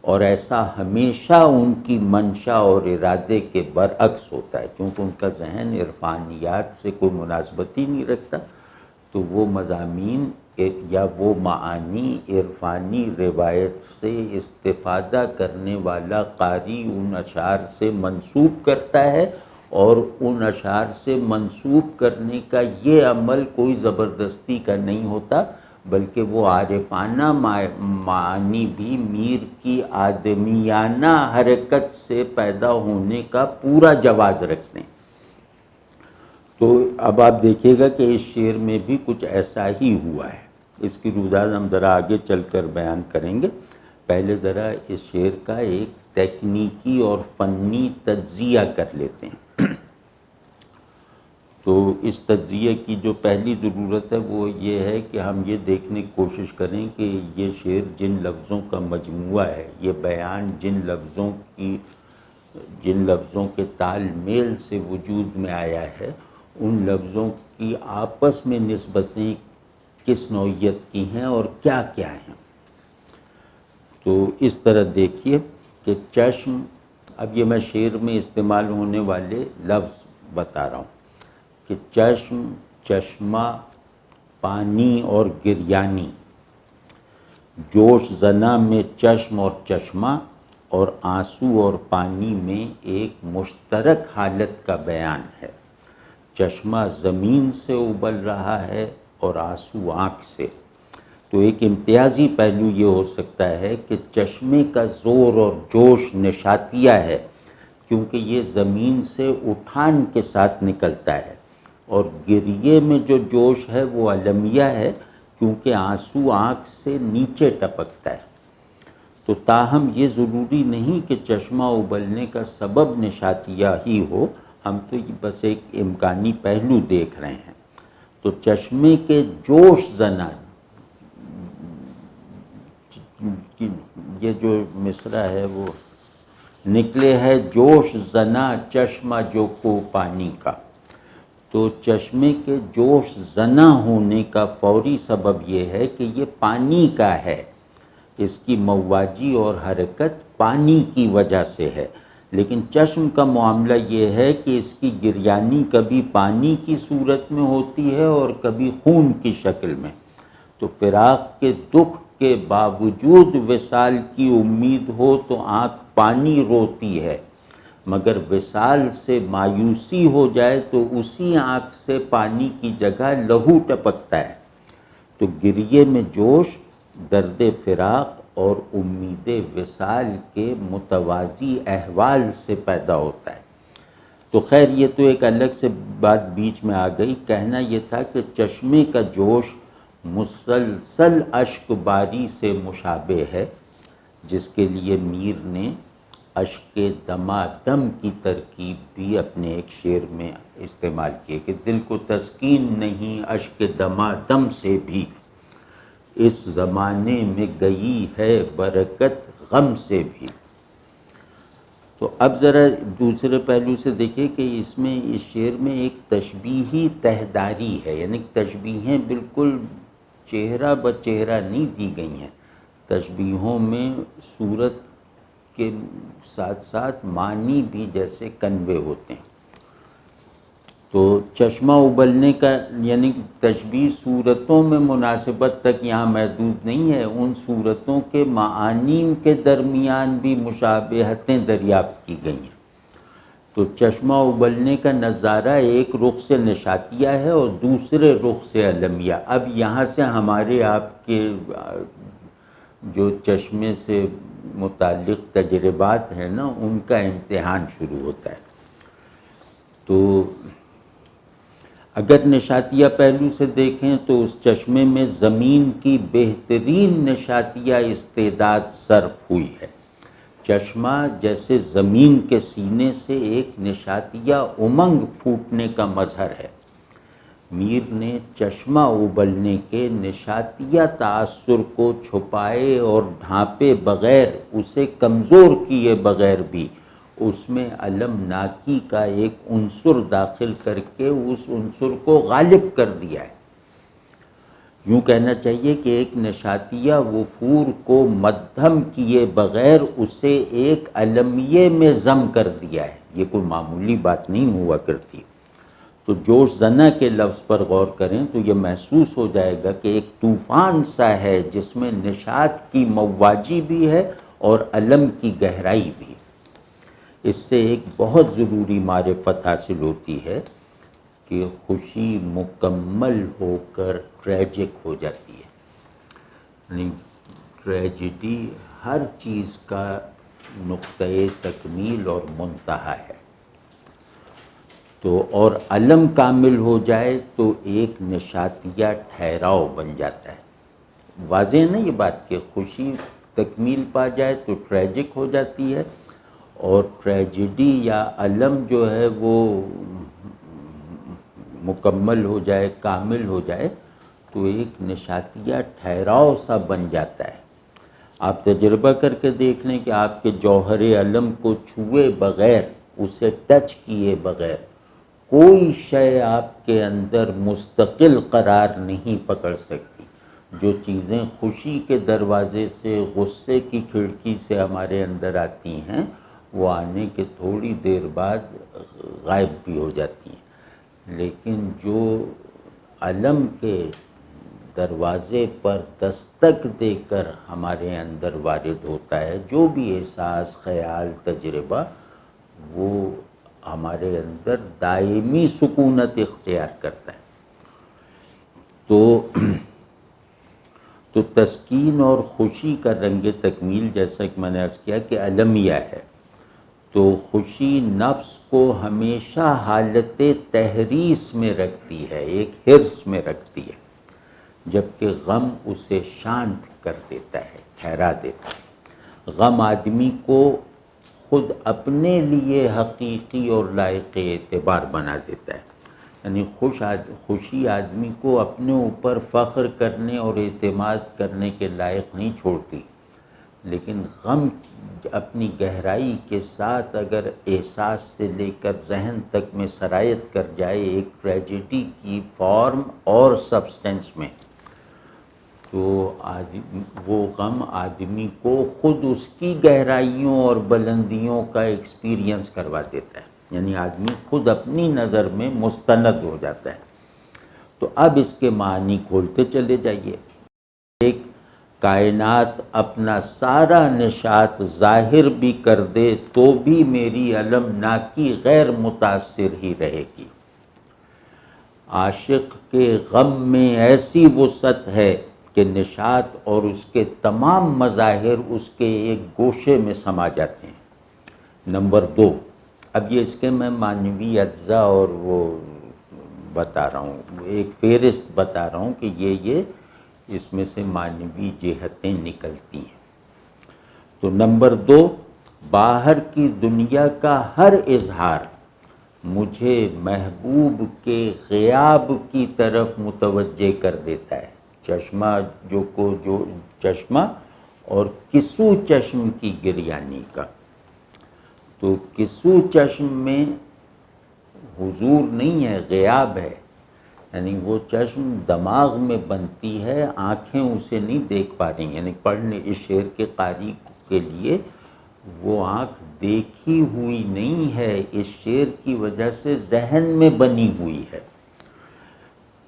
اور ایسا ہمیشہ ان کی منشا اور ارادے کے برعکس ہوتا ہے، کیونکہ ان کا ذہن عرفانیات سے کوئی مناسبت ہی نہیں رکھتا. تو وہ مضامین یا وہ معانی عرفانی روایت سے استفادہ کرنے والا قاری ان اشعار سے منسوب کرتا ہے، اور ان اشعار سے منسوب کرنے کا یہ عمل کوئی زبردستی کا نہیں ہوتا، بلکہ وہ عارفانہ معانی بھی میر کی آدمیانہ حرکت سے پیدا ہونے کا پورا جواز رکھتے ہیں۔ تو اب آپ دیکھیے گا کہ اس شعر میں بھی کچھ ایسا ہی ہوا ہے۔ اس کی رویداد ہم ذرا آگے چل کر بیان کریں گے، پہلے ذرا اس شعر کا ایک تکنیکی اور فنی تجزیہ کر لیتے ہیں۔ تو اس تجزیے کی جو پہلی ضرورت ہے وہ یہ ہے کہ ہم یہ دیکھنے کی کوشش کریں کہ یہ شعر جن لفظوں کا مجموعہ ہے، یہ بیان جن لفظوں کے تال میل سے وجود میں آیا ہے، ان لفظوں کی آپس میں نسبتیں کس نوعیت کی ہیں اور کیا کیا ہیں۔ تو اس طرح دیکھیے کہ چشم، اب یہ میں شعر میں استعمال ہونے والے لفظ بتا رہا ہوں کہ چشم، چشمہ، پانی اور گریانی، جوش زنا میں چشم اور چشمہ، اور آنسو اور پانی میں ایک مشترک حالت کا بیان ہے۔ چشمہ زمین سے ابل رہا ہے اور آنسو آنکھ سے۔ تو ایک امتیازی پہلو یہ ہو سکتا ہے کہ چشمے کا زور اور جوش نشاتیہ ہے، کیونکہ یہ زمین سے اٹھان کے ساتھ نکلتا ہے، اور گریے میں جو جوش ہے وہ علمیہ ہے، کیونکہ آنسو آنکھ سے نیچے ٹپکتا ہے۔ تو تاہم یہ ضروری نہیں کہ چشمہ ابلنے کا سبب نشاتیہ ہی ہو، ہم تو بس ایک امکانی پہلو دیکھ رہے ہیں۔ تو چشمے کے جوش زنا، یہ جو مصرع ہے وہ نکلے ہے جوش زنا چشمہ جو کو پانی کا، تو چشمے کے جوش زنا ہونے کا فوری سبب یہ ہے کہ یہ پانی کا ہے، اس کی مواجی اور حرکت پانی کی وجہ سے ہے۔ لیکن چشم کا معاملہ یہ ہے کہ اس کی گریانی کبھی پانی کی صورت میں ہوتی ہے اور کبھی خون کی شکل میں۔ تو فراق کے دکھ کے باوجود وصال کی امید ہو تو آنکھ پانی روتی ہے، مگر وصال سے مایوسی ہو جائے تو اسی آنکھ سے پانی کی جگہ لہو ٹپکتا ہے۔ تو گریے میں جوش درد فراق اور امید وصال کے متوازی احوال سے پیدا ہوتا ہے۔ تو خیر یہ تو ایک الگ سے بات بیچ میں آ گئی، کہنا یہ تھا کہ چشمے کا جوش مسلسل اشک باری سے مشابہ ہے، جس کے لیے میر نے اشک دمادم کی ترکیب بھی اپنے ایک شعر میں استعمال کی کہ دل کو تسکین نہیں اشک دمادم سے بھی، اس زمانے میں گئی ہے برکت غم سے بھی۔ تو اب ذرا دوسرے پہلو سے دیکھیں کہ اس میں اس شعر میں ایک تشبیہی تہداری ہے، یعنی تشبیہیں بالکل چہرہ بچہرہ نہیں دی گئی ہیں، تشبیہوں میں صورت کے ساتھ ساتھ معنی بھی جیسے کنوے ہوتے ہیں۔ تو چشمہ ابلنے کا یعنی تشبیہ صورتوں میں مناسبت تک یہاں محدود نہیں ہے، ان صورتوں کے معانی کے درمیان بھی مشابہتیں دریافت کی گئی ہیں۔ تو چشمہ ابلنے کا نظارہ ایک رخ سے نشاتیہ ہے اور دوسرے رخ سے علمیہ۔ اب یہاں سے ہمارے آپ کے جو چشمے سے متعلق تجربات ہیں نا، ان کا امتحان شروع ہوتا ہے۔ تو اگر نشاتیہ پہلو سے دیکھیں تو اس چشمے میں زمین کی بہترین نشاتیہ استعداد صرف ہوئی ہے۔ چشمہ جیسے زمین کے سینے سے ایک نشاتیہ امنگ پھوٹنے کا مظہر ہے۔ میر نے چشمہ ابلنے کے نشاتیہ تاثر کو چھپائے اور ڈھانپے بغیر، اسے کمزور کیے بغیر بھی اس میں المناکی کا ایک عنصر داخل کر کے اس عنصر کو غالب کر دیا ہے۔ یوں کہنا چاہیے کہ ایک نشاتیہ وفور کو مدھم کیے بغیر اسے ایک علمیے میں ضم کر دیا ہے۔ یہ کوئی معمولی بات نہیں ہوا کرتی۔ تو جوش زنہ کے لفظ پر غور کریں تو یہ محسوس ہو جائے گا کہ ایک طوفان سا ہے جس میں نشاط کی مواجی بھی ہے اور علم کی گہرائی بھی. اس سے ایک بہت ضروری معرفت حاصل ہوتی ہے کہ خوشی مکمل ہو کر ٹریجک ہو جاتی ہے. یعنی ٹریجڈی ہر چیز کا نقطۂ تکمیل اور منتہا ہے. تو اور علم کامل ہو جائے تو ایک نشاطیہ ٹھہراؤ بن جاتا ہے. واضح ہے نا یہ بات کہ خوشی تکمیل پا جائے تو ٹریجک ہو جاتی ہے، اور ٹریجڈی یا علم جو ہے وہ مکمل ہو جائے، کامل ہو جائے تو ایک نشاطیہ ٹھہراؤ سا بن جاتا ہے. آپ تجربہ کر کے دیکھ لیں کہ آپ کے جوہر علم کو چھوئے بغیر، اسے ٹچ کیے بغیر کوئی شے آپ کے اندر مستقل قرار نہیں پکڑ سکتی. جو چیزیں خوشی کے دروازے سے، غصے کی کھڑکی سے ہمارے اندر آتی ہیں، وہ آنے کے تھوڑی دیر بعد غائب بھی ہو جاتی ہیں. لیکن جو علم کے دروازے پر دستک دے کر ہمارے اندر وارد ہوتا ہے، جو بھی احساس، خیال، تجربہ، وہ ہمارے اندر دائمی سکونت اختیار کرتا ہے. تو تسکین اور خوشی کا رنگ تکمیل، جیسا کہ میں نے عرض کیا کہ علمیہ ہے. تو خوشی نفس کو ہمیشہ حالت تحریس میں رکھتی ہے، ایک حرص میں رکھتی ہے، جبکہ غم اسے شانت کر دیتا ہے، ٹھہرا دیتا ہے. غم آدمی کو خود اپنے لیے حقیقی اور لائق اعتبار بنا دیتا ہے. یعنی خوشی آدمی کو اپنے اوپر فخر کرنے اور اعتماد کرنے کے لائق نہیں چھوڑتی، لیکن غم اپنی گہرائی کے ساتھ اگر احساس سے لے کر ذہن تک میں سرایت کر جائے ایک ٹریجڈی کی فارم اور سبسٹنس میں، تو وہ غم آدمی کو خود اس کی گہرائیوں اور بلندیوں کا ایکسپیرینس کروا دیتا ہے. یعنی آدمی خود اپنی نظر میں مستند ہو جاتا ہے. تو اب اس کے معنی کھولتے چلے جائیے. ایک کائنات اپنا سارا نشاط ظاہر بھی کر دے تو بھی میری المناکی غیر متاثر ہی رہے گی. عاشق کے غم میں ایسی وسعت ہے کہ نشاط اور اس کے تمام مظاہر اس کے ایک گوشے میں سما جاتے ہیں. نمبر 2، اب یہ اس کے میں معنوی اجزاء اور وہ بتا رہا ہوں، ایک فہرست بتا رہا ہوں کہ یہ اس میں سے معنوی جہتیں نکلتی ہیں. تو نمبر 2، باہر کی دنیا کا ہر اظہار مجھے محبوب کے غیاب کی طرف متوجہ کر دیتا ہے. چشمہ اور کسو چشم کی گریانی کا. تو کسو چشم میں حضور نہیں ہے، غیاب ہے. یعنی وہ چشم دماغ میں بنتی ہے، آنکھیں اسے نہیں دیکھ پا رہی. یعنی پڑھنے اس شعر کے قاری کے لیے وہ آنکھ دیکھی ہوئی نہیں ہے، اس شعر کی وجہ سے ذہن میں بنی ہوئی ہے.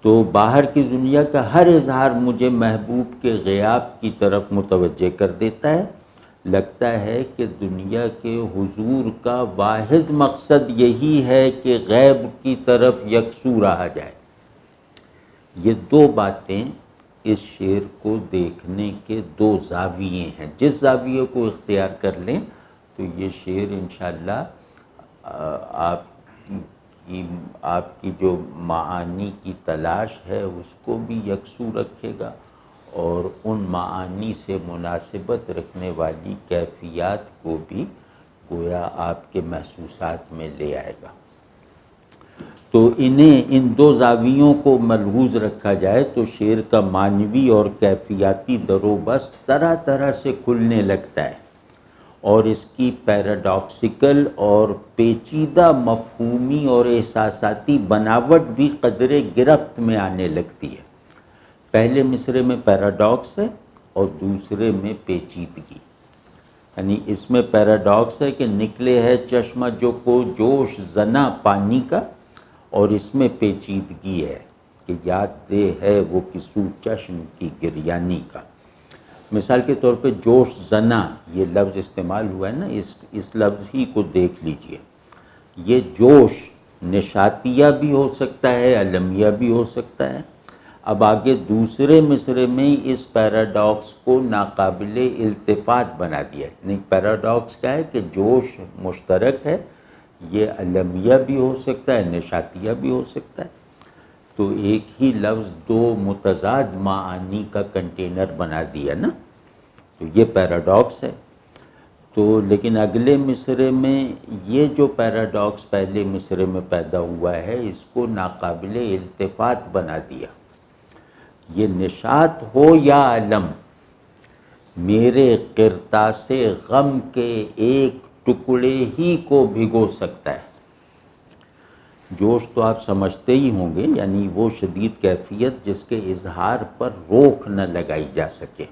تو باہر کی دنیا کا ہر اظہار مجھے محبوب کے غیاب کی طرف متوجہ کر دیتا ہے. لگتا ہے کہ دنیا کے حضور کا واحد مقصد یہی ہے کہ غیب کی طرف یکسو رہا جائے. یہ 2 باتیں اس شعر کو دیکھنے کے 2 زاویے ہیں. جس زاویے کو اختیار کر لیں تو یہ شعر انشاءاللہ آپ کی جو معانی کی تلاش ہے اس کو بھی یکسو رکھے گا، اور ان معانی سے مناسبت رکھنے والی کیفیات کو بھی گویا آپ کے محسوسات میں لے آئے گا. تو ان 2 زاویوں کو ملحوظ رکھا جائے تو شعر کا معنوی اور کیفیاتی در و بست طرح طرح سے کھلنے لگتا ہے، اور اس کی پیراڈاکسیکل اور پیچیدہ مفہومی اور احساساتی بناوٹ بھی قدرے گرفت میں آنے لگتی ہے. پہلے مصرے میں پیراڈاکس ہے اور دوسرے میں پیچیدگی. یعنی اس میں پیراڈاکس ہے کہ نکلے ہے چشمہ جو کو جوش زنا پانی کا، اور اس میں پیچیدگی ہے کہ یاد دہ ہے وہ کسو چشم کی گریانی کا. مثال کے طور پہ جوش زنا یہ لفظ استعمال ہوا ہے نا، اس لفظ ہی کو دیکھ لیجئے. یہ جوش نشاتیہ بھی ہو سکتا ہے، علمیہ بھی ہو سکتا ہے. اب آگے دوسرے مصرے میں اس پیراڈاکس کو ناقابل التفات بنا دیا ہے. یعنی پیراڈاکس کیا ہے کہ جوش مشترک ہے، یہ علمیہ بھی ہو سکتا ہے، نشاتیہ بھی ہو سکتا ہے. تو ایک ہی لفظ دو متضاد معانی کا کنٹینر بنا دیا نا، تو یہ پیراڈاکس ہے. تو لیکن اگلے مصرے میں یہ جو پیراڈاکس پہلے مصرے میں پیدا ہوا ہے اس کو ناقابل التفات بنا دیا. یہ نشات ہو یا علم، میرے قرطاسِ غم کے ایک ٹکڑے ہی کو بھگو سکتا ہے. جوش تو آپ سمجھتے ہی ہوں گے، یعنی وہ شدید کیفیت جس کے اظہار پر روک نہ لگائی جا سکے.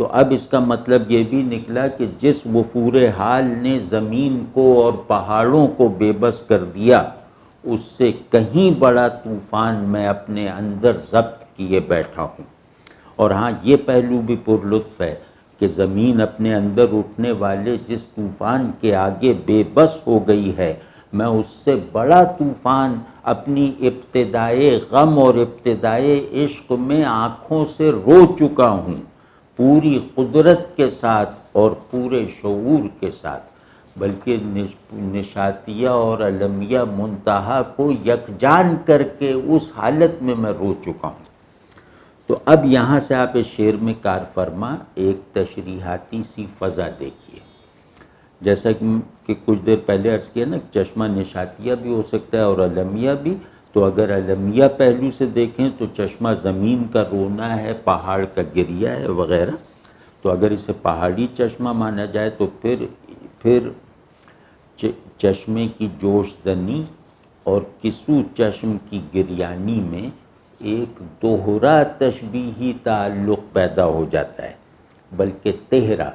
تو اب اس کا مطلب یہ بھی نکلا کہ جس وفور حال نے زمین کو اور پہاڑوں کو بے بس کر دیا، اس سے کہیں بڑا طوفان میں اپنے اندر ضبط کیے بیٹھا ہوں. اور ہاں یہ پہلو بھی پرلطف ہے کہ زمین اپنے اندر اٹھنے والے جس طوفان کے آگے بے بس ہو گئی ہے، میں اس سے بڑا طوفان اپنی ابتدائے غم اور ابتدائے عشق میں آنکھوں سے رو چکا ہوں، پوری قدرت کے ساتھ اور پورے شعور کے ساتھ. بلکہ نشاتیہ اور علمیہ منتہا کو یکجان کر کے اس حالت میں رو چکا ہوں. تو اب یہاں سے آپ اس شعر میں کار فرما ایک تشریحاتی سی فضا دیکھیے. جیسا کہ کچھ دیر پہلے عرض کیا نا، چشمہ نشاتیہ بھی ہو سکتا ہے اور علمیہ بھی. تو اگر علمیہ پہلو سے دیکھیں تو چشمہ زمین کا رونا ہے، پہاڑ کا گریہ ہے وغیرہ. تو اگر اسے پہاڑی چشمہ مانا جائے تو پھر چشمے کی جوش زنی اور کسو چشم کی گریانی میں ایک دوہرا تشبیہی تعلق پیدا ہو جاتا ہے، بلکہ تہرا.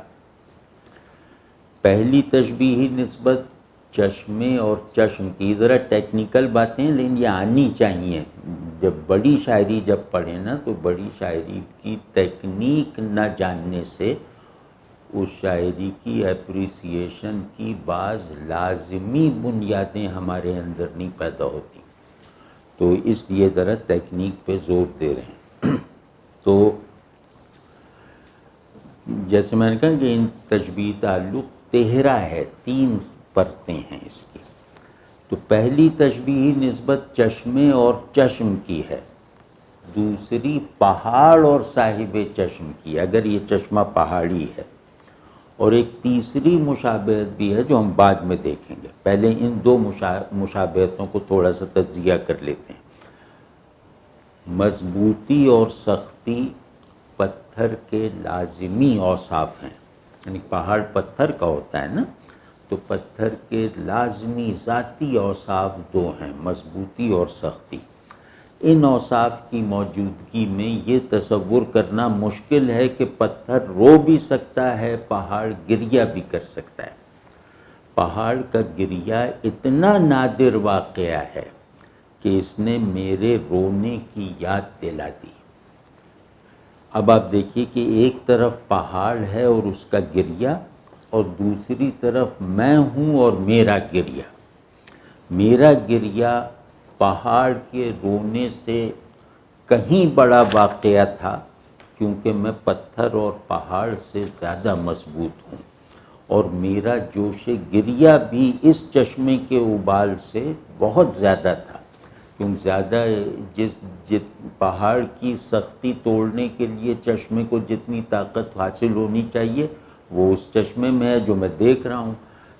پہلی تشبیہی نسبت چشمے اور چشم کی، ذرا ٹیکنیکل باتیں لیکن یہ آنی چاہیے. جب بڑی شاعری جب پڑھیں نا تو بڑی شاعری کی تکنیک نہ جاننے سے اس شاعری کی اپریسیشن کی بعض لازمی بنیادیں ہمارے اندر نہیں پیدا ہوتی. تو اس لیے ذرا تکنیک پہ زور دے رہے ہیں. تو جیسے میں نے کہا کہ ان تشبیہ تعلق تہرا ہے، تین پرتیں ہیں اس کی. تو پہلی تشبیہی نسبت چشمے اور چشم کی ہے، دوسری پہاڑ اور صاحب چشم کی اگر یہ چشمہ پہاڑی ہے، اور ایک تیسری مشابہت بھی ہے جو ہم بعد میں دیکھیں گے. پہلے ان دو مشابہتوں کو تھوڑا سا تجزیہ کر لیتے ہیں. مضبوطی اور سختی پتھر کے لازمی اوصاف ہیں، یعنی پہاڑ پتھر کا ہوتا ہے نا، تو پتھر کے لازمی ذاتی اوصاف دو ہیں، مضبوطی اور سختی. ان اوصاف کی موجودگی میں یہ تصور کرنا مشکل ہے کہ پتھر رو بھی سکتا ہے، پہاڑ گریہ بھی کر سکتا ہے. پہاڑ کا گریہ اتنا نادر واقعہ ہے کہ اس نے میرے رونے کی یاد دلا دی. اب آپ دیکھیے کہ ایک طرف پہاڑ ہے اور اس کا گریہ، اور دوسری طرف میں ہوں اور میرا گریہ. میرا گریہ پہاڑ کے رونے سے کہیں بڑا واقعہ تھا، کیونکہ میں پتھر اور پہاڑ سے زیادہ مضبوط ہوں، اور میرا جوش گریہ بھی اس چشمے کے ابال سے بہت زیادہ تھا. کیونکہ زیادہ پہاڑ کی سختی توڑنے کے لیے چشمے کو جتنی طاقت حاصل ہونی چاہیے وہ اس چشمے میں ہے جو میں دیکھ رہا ہوں،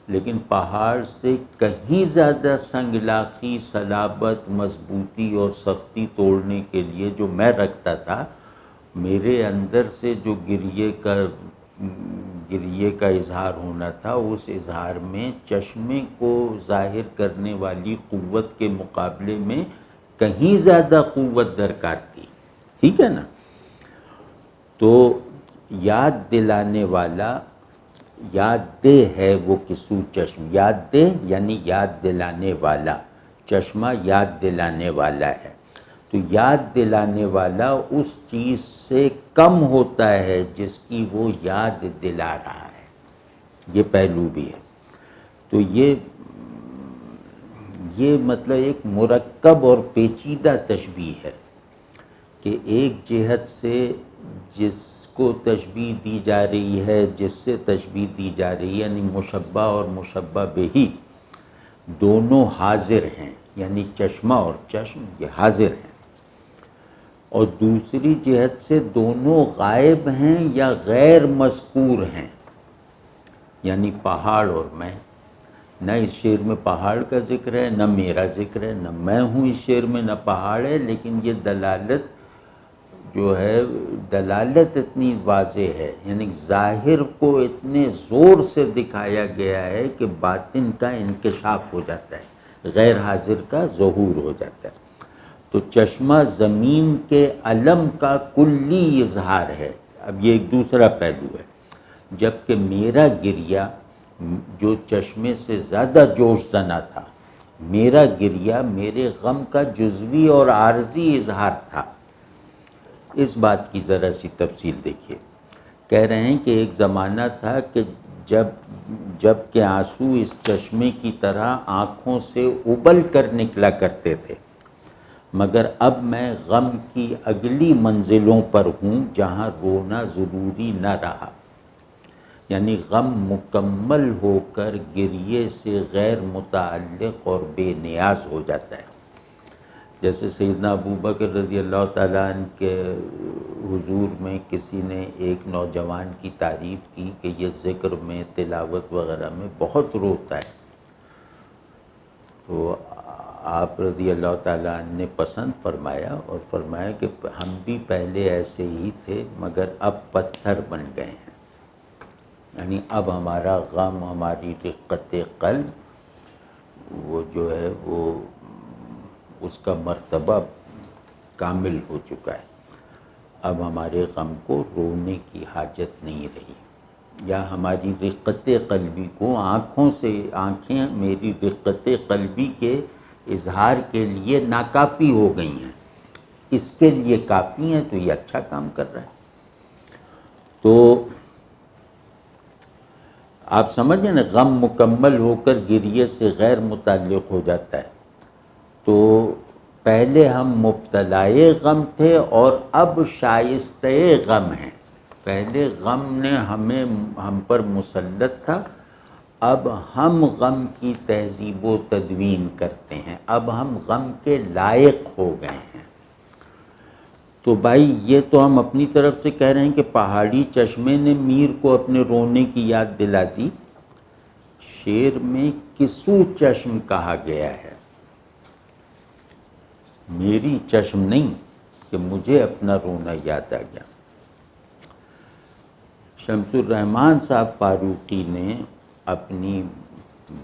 لیکن پہاڑ سے کہیں زیادہ سنگ لاخی، صلابت، مضبوطی اور سختی توڑنے کے لیے جو میں رکھتا تھا، میرے اندر سے جو گریے کا اظہار ہونا تھا، اس اظہار میں چشمے کو ظاہر کرنے والی قوت کے مقابلے میں کہیں زیادہ قوت درکار تھی. ٹھیک ہے نا؟ تو یاد دلانے والا، یاد دہ ہے وہ کسو چشم. یاد دہ یعنی یاد دلانے والا. چشمہ یاد دلانے والا ہے، تو یاد دلانے والا اس چیز سے کم ہوتا ہے جس کی وہ یاد دلا رہا ہے، یہ پہلو بھی ہے۔ تو یہ مطلب ایک مرکب اور پیچیدہ تشبیہ ہے کہ ایک جہت سے جس کو تشبیہ دی جا رہی ہے، جس سے تشبیہ دی جا رہی ہے، یعنی مشبہ اور مشبہ بہ دونوں حاضر ہیں، یعنی چشمہ اور چشم یہ حاضر ہیں، اور دوسری جہت سے دونوں غائب ہیں یا غیر مذکور ہیں، یعنی پہاڑ اور میں۔ نہ اس شعر میں پہاڑ کا ذکر ہے، نہ میرا ذکر ہے، نہ میں ہوں اس شعر میں، نہ پہاڑ ہے، لیکن یہ دلالت جو ہے، دلالت اتنی واضح ہے، یعنی ظاہر کو اتنے زور سے دکھایا گیا ہے کہ باطن کا انکشاف ہو جاتا ہے، غیر حاضر کا ظہور ہو جاتا ہے۔ تو چشمہ زمین کے علم کا کلی اظہار ہے۔ اب یہ ایک دوسرا پہلو ہے، جبکہ میرا گریہ جو چشمے سے زیادہ جوش زنہ تھا، میرا گریہ میرے غم کا جزوی اور عارضی اظہار تھا۔ اس بات کی ذرا سی تفصیل دیکھیے۔ کہہ رہے ہیں کہ ایک زمانہ تھا کہ جب کہ آنسو اس چشمے کی طرح آنکھوں سے ابل کر نکلا کرتے تھے، مگر اب میں غم کی اگلی منزلوں پر ہوں جہاں رونا ضروری نہ رہا، یعنی غم مکمل ہو کر گریے سے غیر متعلق اور بے نیاز ہو جاتا ہے۔ جیسے سیدنا ابوبکر رضی اللہ تعالیٰ عنہ کے حضور میں کسی نے ایک نوجوان کی تعریف کی کہ یہ ذکر میں، تلاوت وغیرہ میں بہت روتا ہے، تو آپ رضی اللہ تعالیٰ عنہ نے پسند فرمایا اور فرمایا کہ ہم بھی پہلے ایسے ہی تھے مگر اب پتھر بن گئے ہیں، یعنی اب ہمارا غم، ہماری رقت قلب وہ جو ہے وہ اس کا مرتبہ کامل ہو چکا ہے، اب ہمارے غم کو رونے کی حاجت نہیں رہی، یا ہماری رقت قلبی کو آنکھیں میری رقت قلبی کے اظہار کے لیے ناکافی ہو گئی ہیں، اس کے لیے کافی ہیں، تو یہ اچھا کام کر رہا ہے۔ تو آپ سمجھیں نا، غم مکمل ہو کر گریے سے غیر متعلق ہو جاتا ہے، تو پہلے ہم مبتلائے غم تھے اور اب شائستہ غم ہیں۔ پہلے غم نے ہم پر مسلط تھا، اب ہم غم کی تہذیب و تدوین کرتے ہیں، اب ہم غم کے لائق ہو گئے ہیں۔ تو بھائی یہ تو ہم اپنی طرف سے کہہ رہے ہیں کہ پہاڑی چشمے نے میر کو اپنے رونے کی یاد دلا دی، شعر میں کسو چشم کہا گیا ہے، میری چشم نہیں کہ مجھے اپنا رونا یاد آ گیا۔ شمس الرحمن صاحب فاروقی نے اپنی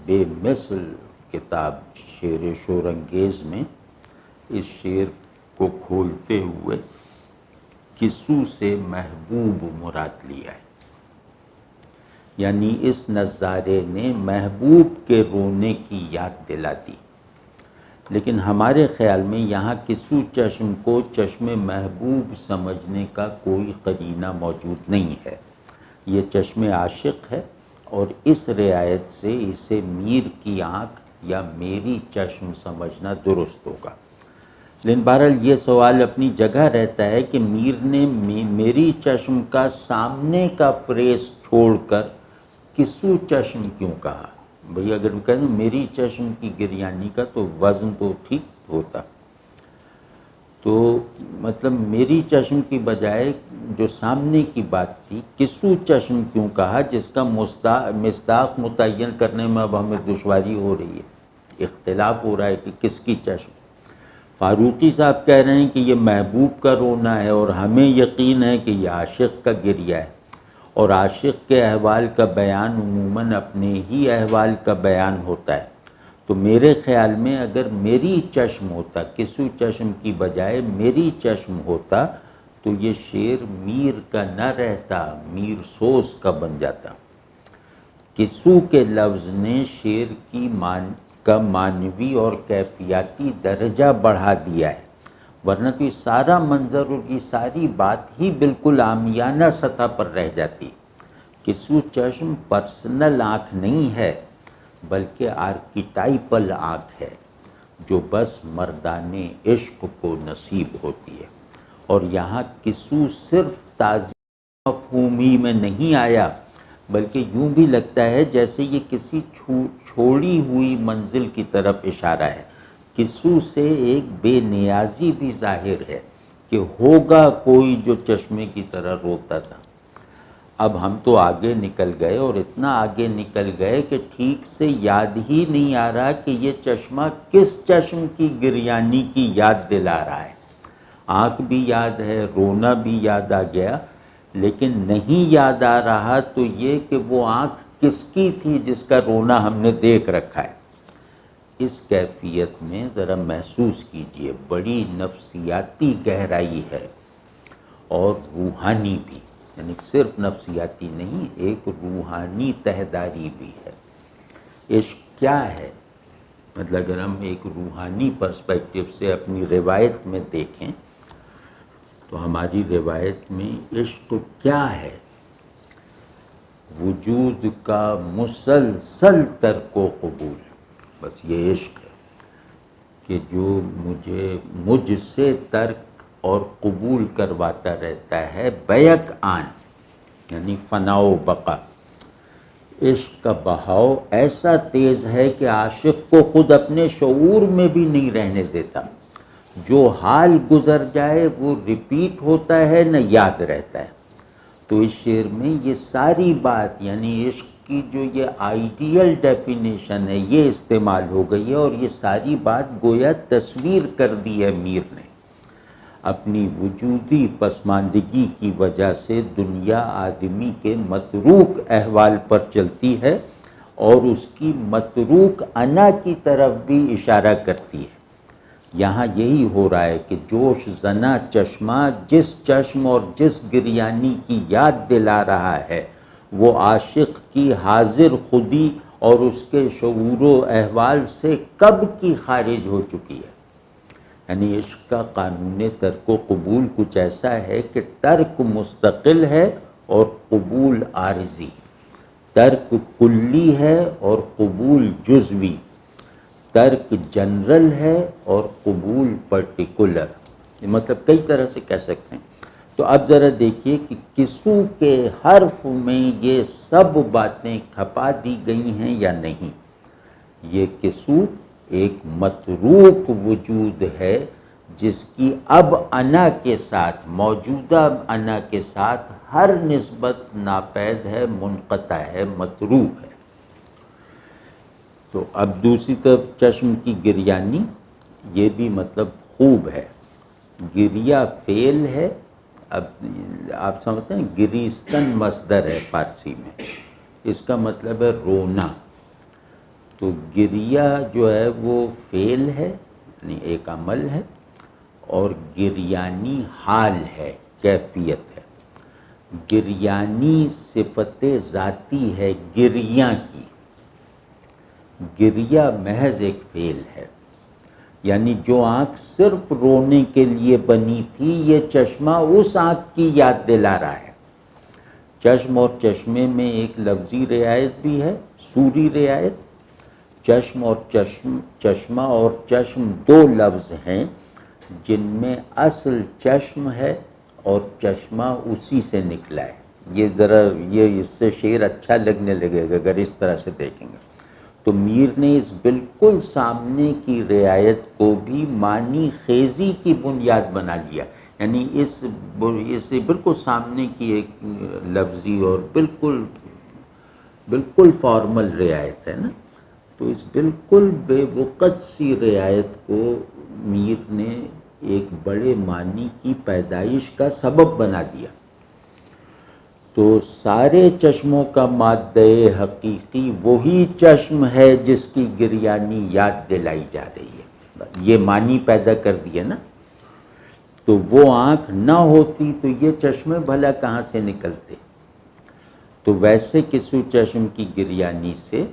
بے مثل کتاب شعر شورانگیز میں اس شعر کو کھولتے ہوئے کسو سے محبوب مراد لیا ہے، یعنی اس نظارے نے محبوب کے رونے کی یاد دلا دی، لیکن ہمارے خیال میں یہاں کسو چشم کو چشم محبوب سمجھنے کا کوئی قرینہ موجود نہیں ہے، یہ چشم عاشق ہے، اور اس رعایت سے اسے میر کی آنکھ یا میری چشم سمجھنا درست ہوگا۔ لیکن بہرحال یہ سوال اپنی جگہ رہتا ہے کہ میر نے میری چشم کا سامنے کا فریز چھوڑ کر کسو چشم کیوں کہا؟ بھئی اگر وہ کہتے ہیں میری چشم کی گریانی کا تو وزن تو ٹھیک ہوتا، تو مطلب میری چشم کی بجائے جو سامنے کی بات تھی کسو چشم کیوں کہا، جس کا مصداق متعین کرنے میں اب ہمیں دشواری ہو رہی ہے، اختلاف ہو رہا ہے کہ کس کی چشم۔ فاروقی صاحب کہہ رہے ہیں کہ یہ محبوب کا رونا ہے، اور ہمیں یقین ہے کہ یہ عاشق کا گریہ ہے، اور عاشق کے احوال کا بیان عموماً اپنے ہی احوال کا بیان ہوتا ہے، تو میرے خیال میں اگر میری چشم ہوتا، کسو چشم کی بجائے میری چشم ہوتا، تو یہ شعر میر کا نہ رہتا، میر سوز کا بن جاتا۔ کسو کے لفظ نے شعر کی کا معنوی اور کیفیاتی درجہ بڑھا دیا ہے، ورنہ تو یہ سارا منظر اور یہ ساری بات ہی بالکل عامیانہ سطح پر رہ جاتی۔ کسو چشم پرسنل آنکھ نہیں ہے بلکہ آرکیٹائپل آنکھ ہے جو بس مردان عشق کو نصیب ہوتی ہے۔ اور یہاں کسو صرف تعظیم مفہومی میں نہیں آیا، بلکہ یوں بھی لگتا ہے جیسے یہ کسی چھوڑی ہوئی منزل کی طرف اشارہ ہے۔ کسو سے ایک بے نیازی بھی ظاہر ہے کہ ہوگا کوئی جو چشمے کی طرح روتا تھا۔ اب ہم تو آگے نکل گئے، اور اتنا آگے نکل گئے کہ ٹھیک سے یاد ہی نہیں آ رہا کہ یہ چشمہ کس چشم کی گریانی کی یاد دلا رہا ہے۔ آنکھ بھی یاد ہے، رونا بھی یاد آ گیا، لیکن نہیں یاد آ رہا تو یہ کہ وہ آنکھ کس کی تھی جس کا رونا ہم نے دیکھ رکھا ہے۔ اس کیفیت میں ذرا محسوس کیجئے، بڑی نفسیاتی گہرائی ہے اور روحانی بھی، یعنی صرف نفسیاتی نہیں، ایک روحانی تہداری بھی ہے۔ عشق کیا ہے؟ مطلب اگر ہم ایک روحانی پرسپیکٹیو سے اپنی روایت میں دیکھیں تو ہماری روایت میں عشق کیا ہے؟ وجود کا مسلسل ترک و قبول، بس یہ عشق ہے کہ جو مجھ سے ترک اور قبول کرواتا رہتا ہے بیک آن، یعنی فنا و بقا۔ عشق کا بہاؤ ایسا تیز ہے کہ عاشق کو خود اپنے شعور میں بھی نہیں رہنے دیتا۔ جو حال گزر جائے وہ ریپیٹ ہوتا ہے نہ یاد رہتا ہے۔ تو اس شعر میں یہ ساری بات، یعنی عشق کی جو یہ آئیڈیل ڈیفینیشن ہے یہ استعمال ہو گئی ہے، اور یہ ساری بات گویا تصویر کر دی ہے میر نے۔ اپنی وجودی پسماندگی کی وجہ سے دنیا آدمی کے متروک احوال پر چلتی ہے اور اس کی متروک انا کی طرف بھی اشارہ کرتی ہے۔ یہاں یہی ہو رہا ہے کہ جوش زنا چشمہ جس چشم اور جس گریانی کی یاد دلا رہا ہے وہ عاشق کی حاضر خودی اور اس کے شعور و احوال سے کب کی خارج ہو چکی ہے۔ یعنی عشق کا قانون ترک و قبول کچھ ایسا ہے کہ ترک مستقل ہے اور قبول عارضی، ترک کلی ہے اور قبول جزوی، ترک جنرل ہے اور قبول پرٹیکولر۔ مطلب کئی طرح سے کہہ سکتے ہیں۔ تو اب ذرا دیکھیے کہ کسو کے حرف میں یہ سب باتیں کھپا دی گئی ہیں یا نہیں۔ یہ کسو ایک متروک وجود ہے جس کی اب انا کے ساتھ، موجودہ انا کے ساتھ ہر نسبت ناپید ہے، منقطع ہے، متروک ہے۔ تو اب دوسری طرف چشم کی گریانی، یہ بھی مطلب خوب ہے۔ گریا فعل ہے، اب آپ سمجھتے ہیں گریستن مصدر ہے فارسی میں، اس کا مطلب ہے رونا۔ تو گریا جو ہے وہ فعل ہے، یعنی ایک عمل ہے، اور گریانی حال ہے، کیفیت ہے۔ گریانی صفت ذاتی ہے گریاں کی، گریا محض ایک فعل ہے۔ یعنی جو آنکھ صرف رونے کے لیے بنی تھی یہ چشمہ اس آنکھ کی یاد دلا رہا ہے۔ چشم اور چشمے میں ایک لفظی رعایت بھی ہے، سوری رعایت۔ چشم اور چشمہ اور چشم دو لفظ ہیں جن میں اصل چشم ہے اور چشمہ اسی سے نکلا ہے۔ یہ ذرا یہ اس سے شعر اچھا لگنے لگے گا اگر اس طرح سے دیکھیں گے۔ تو میر نے اس بالکل سامنے کی رعایت کو بھی معنی خیزی کی بنیاد بنا لیا، یعنی اس بالکل سامنے کی ایک لفظی اور بالکل فارمل رعایت ہے نا، تو اس بالکل بے وقت سی رعایت کو میر نے ایک بڑے معنی کی پیدائش کا سبب بنا دیا۔ تو سارے چشموں کا مادہ حقیقی وہی چشم ہے جس کی گریانی یاد دلائی جا رہی ہے، یہ معنی پیدا کر دیا نا۔ تو وہ آنکھ نہ ہوتی تو یہ چشمے بھلا کہاں سے نکلتے؟ تو ویسے کسو چشم کی گریانی سے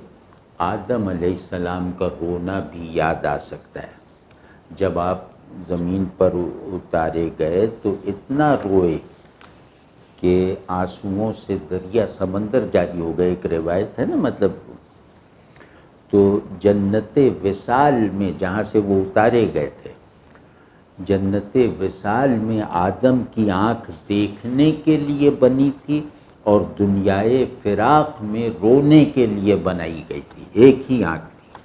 آدم علیہ السلام کا رونا بھی یاد آ سکتا ہے۔ جب آپ زمین پر اتارے گئے تو اتنا روئے کہ آنسوؤں سے دریا سمندر جاری ہو گئے، ایک روایت ہے نا، مطلب تو جنت وصال میں جہاں سے وہ اتارے گئے تھے، جنت وصال میں آدم کی آنکھ دیکھنے کے لیے بنی تھی اور دنیائے فراق میں رونے کے لیے بنائی گئی تھی، ایک ہی آنکھ تھی۔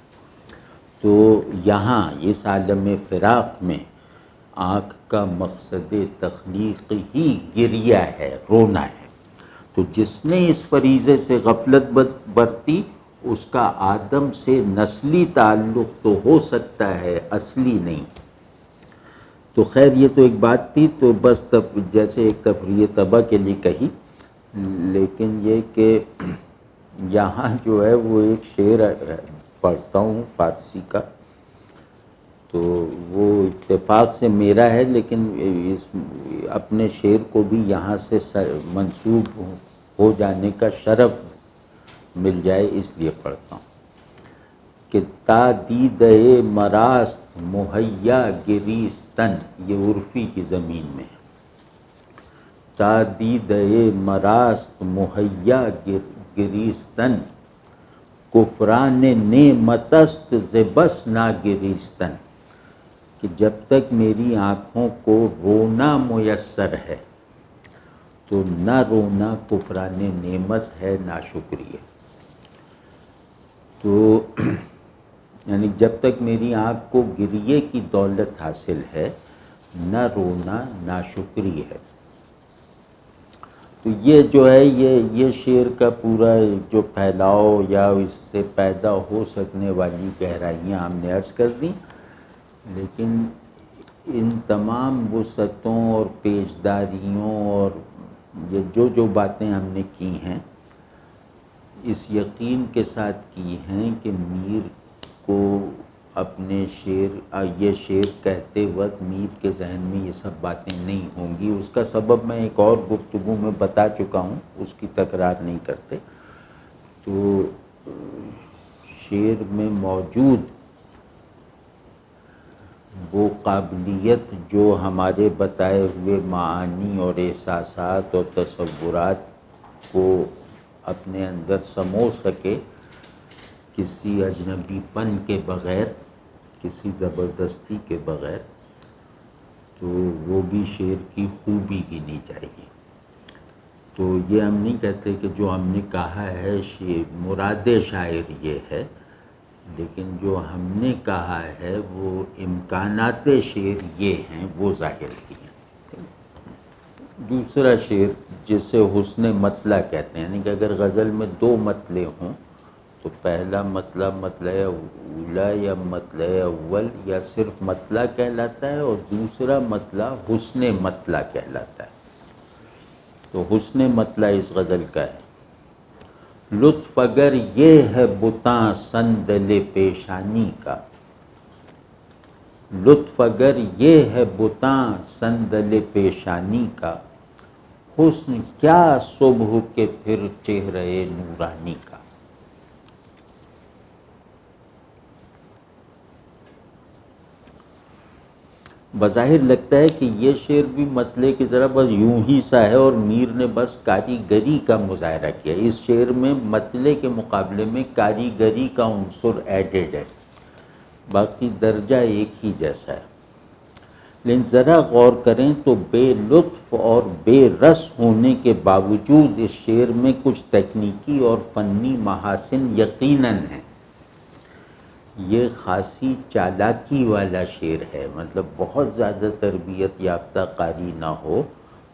تو یہاں اس عالم فراق میں آنکھ کا مقصد تخلیق ہی گریہ ہے، رونا ہے۔ تو جس نے اس فریضے سے غفلت برتی اس کا آدم سے نسلی تعلق تو ہو سکتا ہے، اصلی نہیں۔ تو خیر یہ تو ایک بات تھی، تو بس جیسے ایک تفریح طبع کے لیے کہی، لیکن یہ کہ یہاں جو ہے وہ ایک شعر پڑھتا ہوں فارسی کا، تو وہ اتفاق سے میرا ہے، لیکن اپنے شعر کو بھی یہاں سے منسوب ہو جانے کا شرف مل جائے اس لیے پڑھتا ہوں کہ تا دیدہ مراست مہیا گریستن، یہ عرفی کی زمین میں ہے، تا دیدہ مراست مہیا گریستن، کفران نعمت است ز بس ناگریستن، کہ جب تک میری آنکھوں کو رونا میسر ہے تو نہ رونا کفران نعمت ہے، ناشکری ہے۔ تو یعنی جب تک میری آنکھ کو گریے کی دولت حاصل ہے، نہ رونا ناشکری ہے۔ تو یہ جو ہے یہ شعر کا پورا جو پھیلاؤ یا اس سے پیدا ہو سکنے والی گہرائیاں ہم نے عرض کر دیں، لیکن ان تمام وسعتوں اور پیچداریوں اور یہ جو باتیں ہم نے کی ہیں، اس یقین کے ساتھ کی ہیں کہ میر کو اپنے یہ شعر کہتے وقت میر کے ذہن میں یہ سب باتیں نہیں ہوں گی۔ اس کا سبب میں ایک اور گفتگو میں بتا چکا ہوں، اس کی تکرار نہیں کرتے۔ تو شعر میں موجود وہ قابلیت جو ہمارے بتائے ہوئے معانی اور احساسات اور تصورات کو اپنے اندر سمو سکے، کسی اجنبی پن کے بغیر، کسی زبردستی کے بغیر، تو وہ بھی شعر کی خوبی گنی جائے گی۔ تو یہ ہم نہیں کہتے کہ جو ہم نے کہا ہے مراد شاعر یہ ہے، لیکن جو ہم نے کہا ہے وہ امکانات شعر یہ ہیں، وہ ظاہر کی ہیں۔ دوسرا شعر جسے حسن مطلع کہتے ہیں، یعنی کہ اگر غزل میں دو مطلع ہوں تو پہلا مطلع مطلع اولا یا مطلع اول یا صرف مطلع کہلاتا ہے، اور دوسرا مطلع حسن مطلع کہلاتا ہے۔ تو حسن مطلع اس غزل کا ہے: لطف اگر یہ ہے بتاں صندل پیشانی کا، لطف اگر یہ ہے بتاں صندل پیشانی کا، حسن کیا صبح کے پھر چہرہ نورانی کا۔ بظاہر لگتا ہے کہ یہ شعر بھی مطلع کی طرح بس یوں ہی سا ہے اور میر نے بس کاریگری کا مظاہرہ کیا۔ اس شعر میں مطلع کے مقابلے میں کاریگری کا عنصر ایڈڈ ہے، باقی درجہ ایک ہی جیسا ہے۔ لیکن ذرا غور کریں تو بے لطف اور بے رس ہونے کے باوجود اس شعر میں کچھ تکنیکی اور فنی محاسن یقیناً ہیں۔ یہ خاصی چالاکی والا شعر ہے، مطلب بہت زیادہ تربیت یافتہ قاری نہ ہو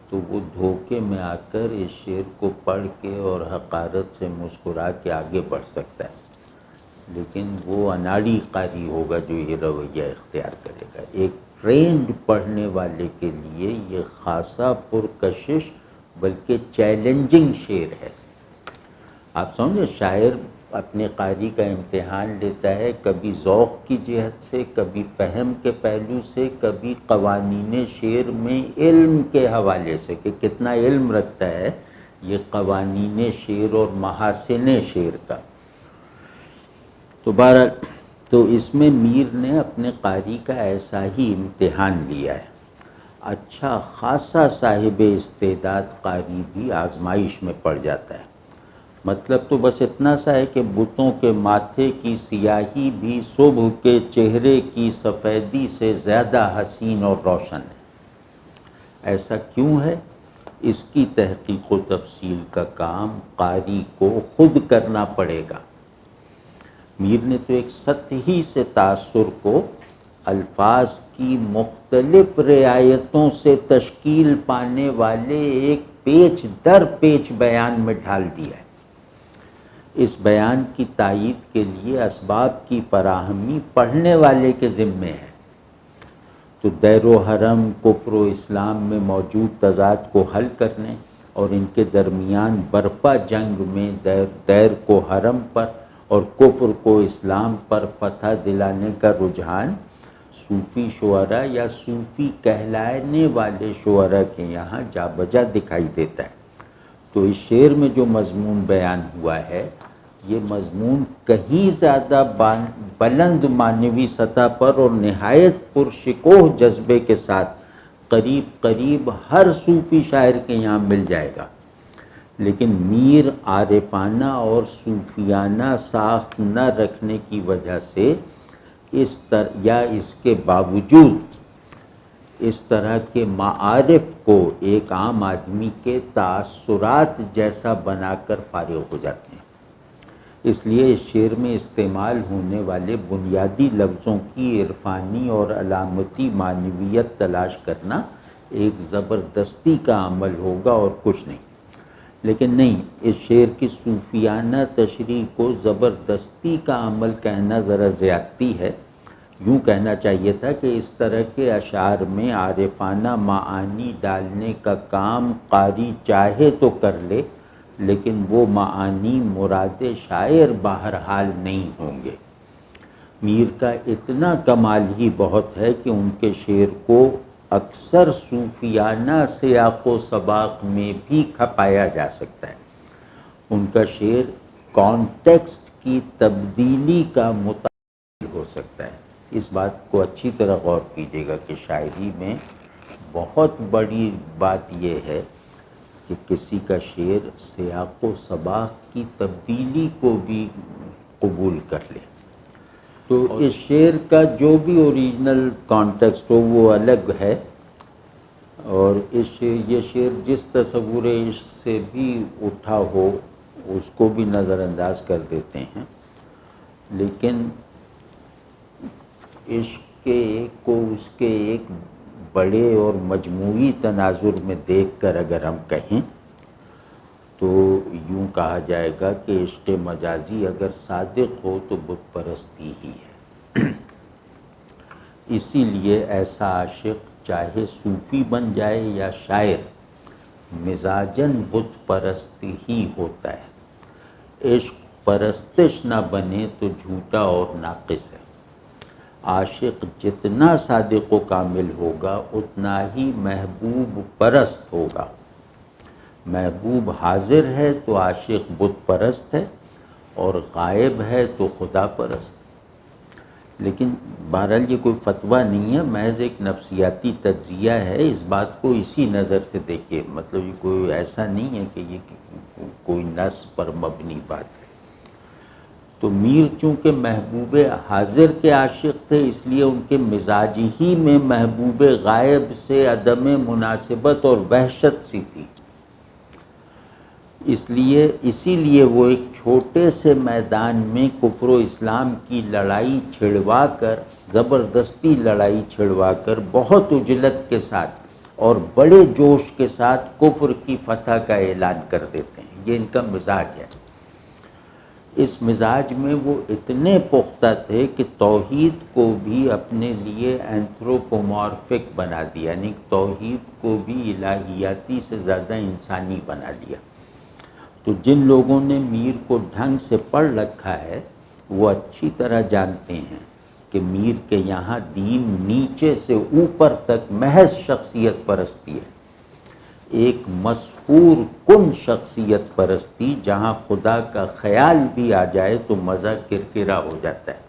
تو وہ دھوکے میں آ کر اس شعر کو پڑھ کے اور حقارت سے مسکرا کے آگے بڑھ سکتا ہے، لیکن وہ اناڑی قاری ہوگا جو یہ رویہ اختیار کرے گا۔ ایک ٹرینڈ پڑھنے والے کے لیے یہ خاصا پرکشش بلکہ چیلنجنگ شعر ہے۔ آپ سمجھے، شاعر اپنے قاری کا امتحان لیتا ہے، کبھی ذوق کی جہت سے، کبھی فہم کے پہلو سے، کبھی قوانین شعر میں علم کے حوالے سے کہ کتنا علم رکھتا ہے یہ قوانین شعر اور محاسن شعر کا۔ تو بہرحال تو اس میں میر نے اپنے قاری کا ایسا ہی امتحان لیا ہے. اچھا خاصا صاحب استعداد قاری بھی آزمائش میں پڑ جاتا ہے. مطلب تو بس اتنا سا ہے کہ بتوں کے ماتھے کی سیاہی بھی صبح کے چہرے کی سفیدی سے زیادہ حسین اور روشن ہے. ایسا کیوں ہے؟ اس کی تحقیق و تفصیل کا کام قاری کو خود کرنا پڑے گا. میر نے تو ایک سطحی سے تاثر کو الفاظ کی مختلف رعایتوں سے تشکیل پانے والے ایک پیچ در پیچ بیان میں ڈھال دیا ہے. اس بیان کی تائید کے لیے اسباب کی فراہمی پڑھنے والے کے ذمے ہے. تو دیر و حرم، کفر و اسلام میں موجود تضاد کو حل کرنے اور ان کے درمیان برپا جنگ میں دیر کو حرم پر اور کفر کو اسلام پر فتح دلانے کا رجحان صوفی شعراء یا صوفی کہلانے والے شعراء کے یہاں جا بجا دکھائی دیتا ہے. تو اس شعر میں جو مضمون بیان ہوا ہے یہ مضمون کہیں زیادہ بلند معنوی سطح پر اور نہایت پرشکوہ جذبے کے ساتھ قریب قریب ہر صوفی شاعر کے یہاں مل جائے گا. لیکن میر عارفانہ اور صوفیانہ ساخت نہ رکھنے کی وجہ سے اس کے باوجود اس طرح کے معارف کو ایک عام آدمی کے تاثرات جیسا بنا کر فارغ ہو جاتے ہیں. اس لیے اس شعر میں استعمال ہونے والے بنیادی لفظوں کی عرفانی اور علامتی معنویت تلاش کرنا ایک زبردستی کا عمل ہوگا اور کچھ نہیں. لیکن نہیں، اس شعر کی صوفیانہ تشریح کو زبردستی کا عمل کہنا ذرا زیادتی ہے. یوں کہنا چاہیے تھا کہ اس طرح کے اشعار میں عارفانہ معانی ڈالنے کا کام قاری چاہے تو کر لے، لیکن وہ معانی مراد شاعر بہرحال نہیں ہوں گے. میر کا اتنا کمال ہی بہت ہے کہ ان کے شعر کو اکثر صوفیانہ سیاق و سباق میں بھی کھپایا جا سکتا ہے. ان کا شعر کانٹیکسٹ کی تبدیلی کا متعلق ہو سکتا ہے. اس بات کو اچھی طرح غور کیجیے گا کہ شاعری میں بہت بڑی بات یہ ہے کہ کسی کا شعر سیاق و سباق کی تبدیلی کو بھی قبول کر لے. تو اس شعر کا جو بھی اوریجنل کانٹیکسٹ ہو وہ الگ ہے، اور یہ شعر جس تصور عشق سے بھی اٹھا ہو اس کو بھی نظر انداز کر دیتے ہیں. لیکن عشق کو اس کے ایک بڑے اور مجموعی تناظر میں دیکھ کر اگر ہم کہیں تو یوں کہا جائے گا کہ عشق مجازی اگر صادق ہو تو بت پرستی ہی ہے. اسی لیے ایسا عاشق چاہے صوفی بن جائے یا شاعر مزاجن بت پرست ہی ہوتا ہے. عشق پرستش نہ بنے تو جھوٹا اور ناقص ہے. عاشق جتنا صادق و کامل ہوگا اتنا ہی محبوب پرست ہوگا. محبوب حاضر ہے تو عاشق بت پرست ہے، اور غائب ہے تو خدا پرست. لیکن بہرحال یہ کوئی فتویٰ نہیں ہے، محض ایک نفسیاتی تجزیہ ہے. اس بات کو اسی نظر سے دیکھیے. مطلب یہ کوئی ایسا نہیں ہے کہ یہ کوئی نص پر مبنی بات ہے. تو میر چونکہ محبوب حاضر کے عاشق تھے، اس لیے ان کے مزاج ہی میں محبوب غائب سے عدم مناسبت اور وحشت سی تھی. اسی لیے وہ ایک چھوٹے سے میدان میں کفر و اسلام کی لڑائی چھڑوا کر، زبردستی لڑائی چھڑوا کر بہت عجلت کے ساتھ اور بڑے جوش کے ساتھ کفر کی فتح کا اعلان کر دیتے ہیں. یہ ان کا مزاج ہے. اس مزاج میں وہ اتنے پختہ تھے کہ توحید کو بھی اپنے لیے اینتھروپومارفک بنا دیا، یعنی توحید کو بھی الہیاتی سے زیادہ انسانی بنا لیا. تو جن لوگوں نے میر کو ڈھنگ سے پڑھ رکھا ہے وہ اچھی طرح جانتے ہیں کہ میر کے یہاں دین نیچے سے اوپر تک محض شخصیت پرستی ہے. ایک مسحور کن شخصیت پرستی جہاں خدا کا خیال بھی آ جائے تو مزہ کرکرا ہو جاتا ہے۔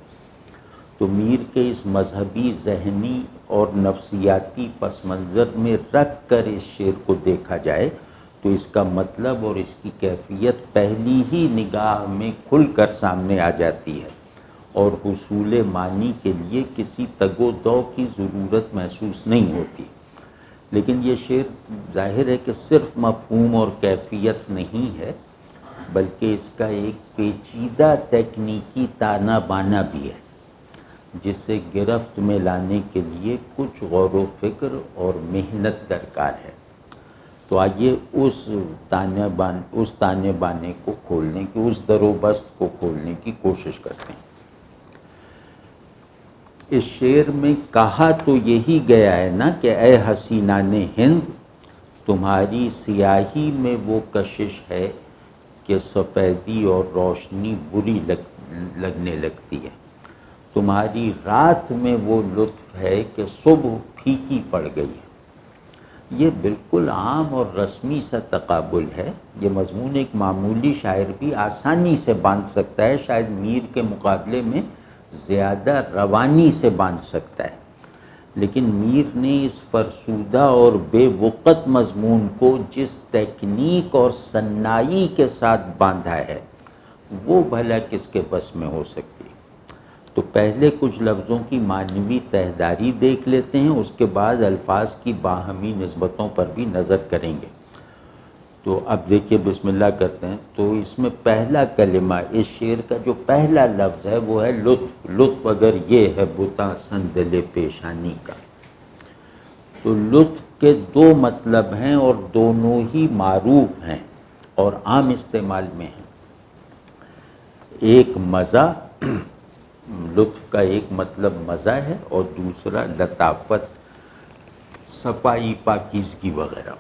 تو میر کے اس مذہبی، ذہنی اور نفسیاتی پس منظر میں رکھ کر اس شعر کو دیکھا جائے تو اس کا مطلب اور اس کی کیفیت پہلی ہی نگاہ میں کھل کر سامنے آ جاتی ہے، اور حصول معنی کے لیے کسی تگ و دو کی ضرورت محسوس نہیں ہوتی۔ لیکن یہ شعر ظاہر ہے کہ صرف مفہوم اور کیفیت نہیں ہے، بلکہ اس کا ایک پیچیدہ تکنیکی تانا بانا بھی ہے، جسے گرفت میں لانے کے لیے کچھ غور و فکر اور محنت درکار ہے۔ تو آئیے اس تانے بانے کو کھولنے کی، اس در و بست کو کھولنے کی کوشش کرتے ہیں۔ اس شعر میں کہا تو یہی گیا ہے نا کہ اے حسینان ہند، تمہاری سیاہی میں وہ کشش ہے کہ سفیدی اور روشنی بری لگنے لگتی ہے، تمہاری رات میں وہ لطف ہے کہ صبح پھیکی پڑ گئی ہے۔ یہ بالکل عام اور رسمی سا تقابل ہے۔ یہ مضمون ایک معمولی شاعر بھی آسانی سے باندھ سکتا ہے، شاید میر کے مقابلے میں زیادہ روانی سے باندھ سکتا ہے، لیکن میر نے اس فرسودہ اور بے وقت مضمون کو جس تکنیک اور صناعی کے ساتھ باندھا ہے وہ بھلا کس کے بس میں ہو سکتی ہے۔ تو پہلے کچھ لفظوں کی معنوی تہداری دیکھ لیتے ہیں، اس کے بعد الفاظ کی باہمی نسبتوں پر بھی نظر کریں گے۔ تو اب دیکھیے، بسم اللہ کرتے ہیں۔ تو اس میں پہلا کلمہ، اس شعر کا جو پہلا لفظ ہے وہ ہے لطف۔ لطف اگر یہ ہے بتا سندل پیشانی کا، تو لطف کے دو مطلب ہیں اور دونوں ہی معروف ہیں اور عام استعمال میں ہیں۔ ایک مزہ، لطف کا ایک مطلب مزہ ہے اور دوسرا لطافت، صفائی، پاکیزگی وغیرہ۔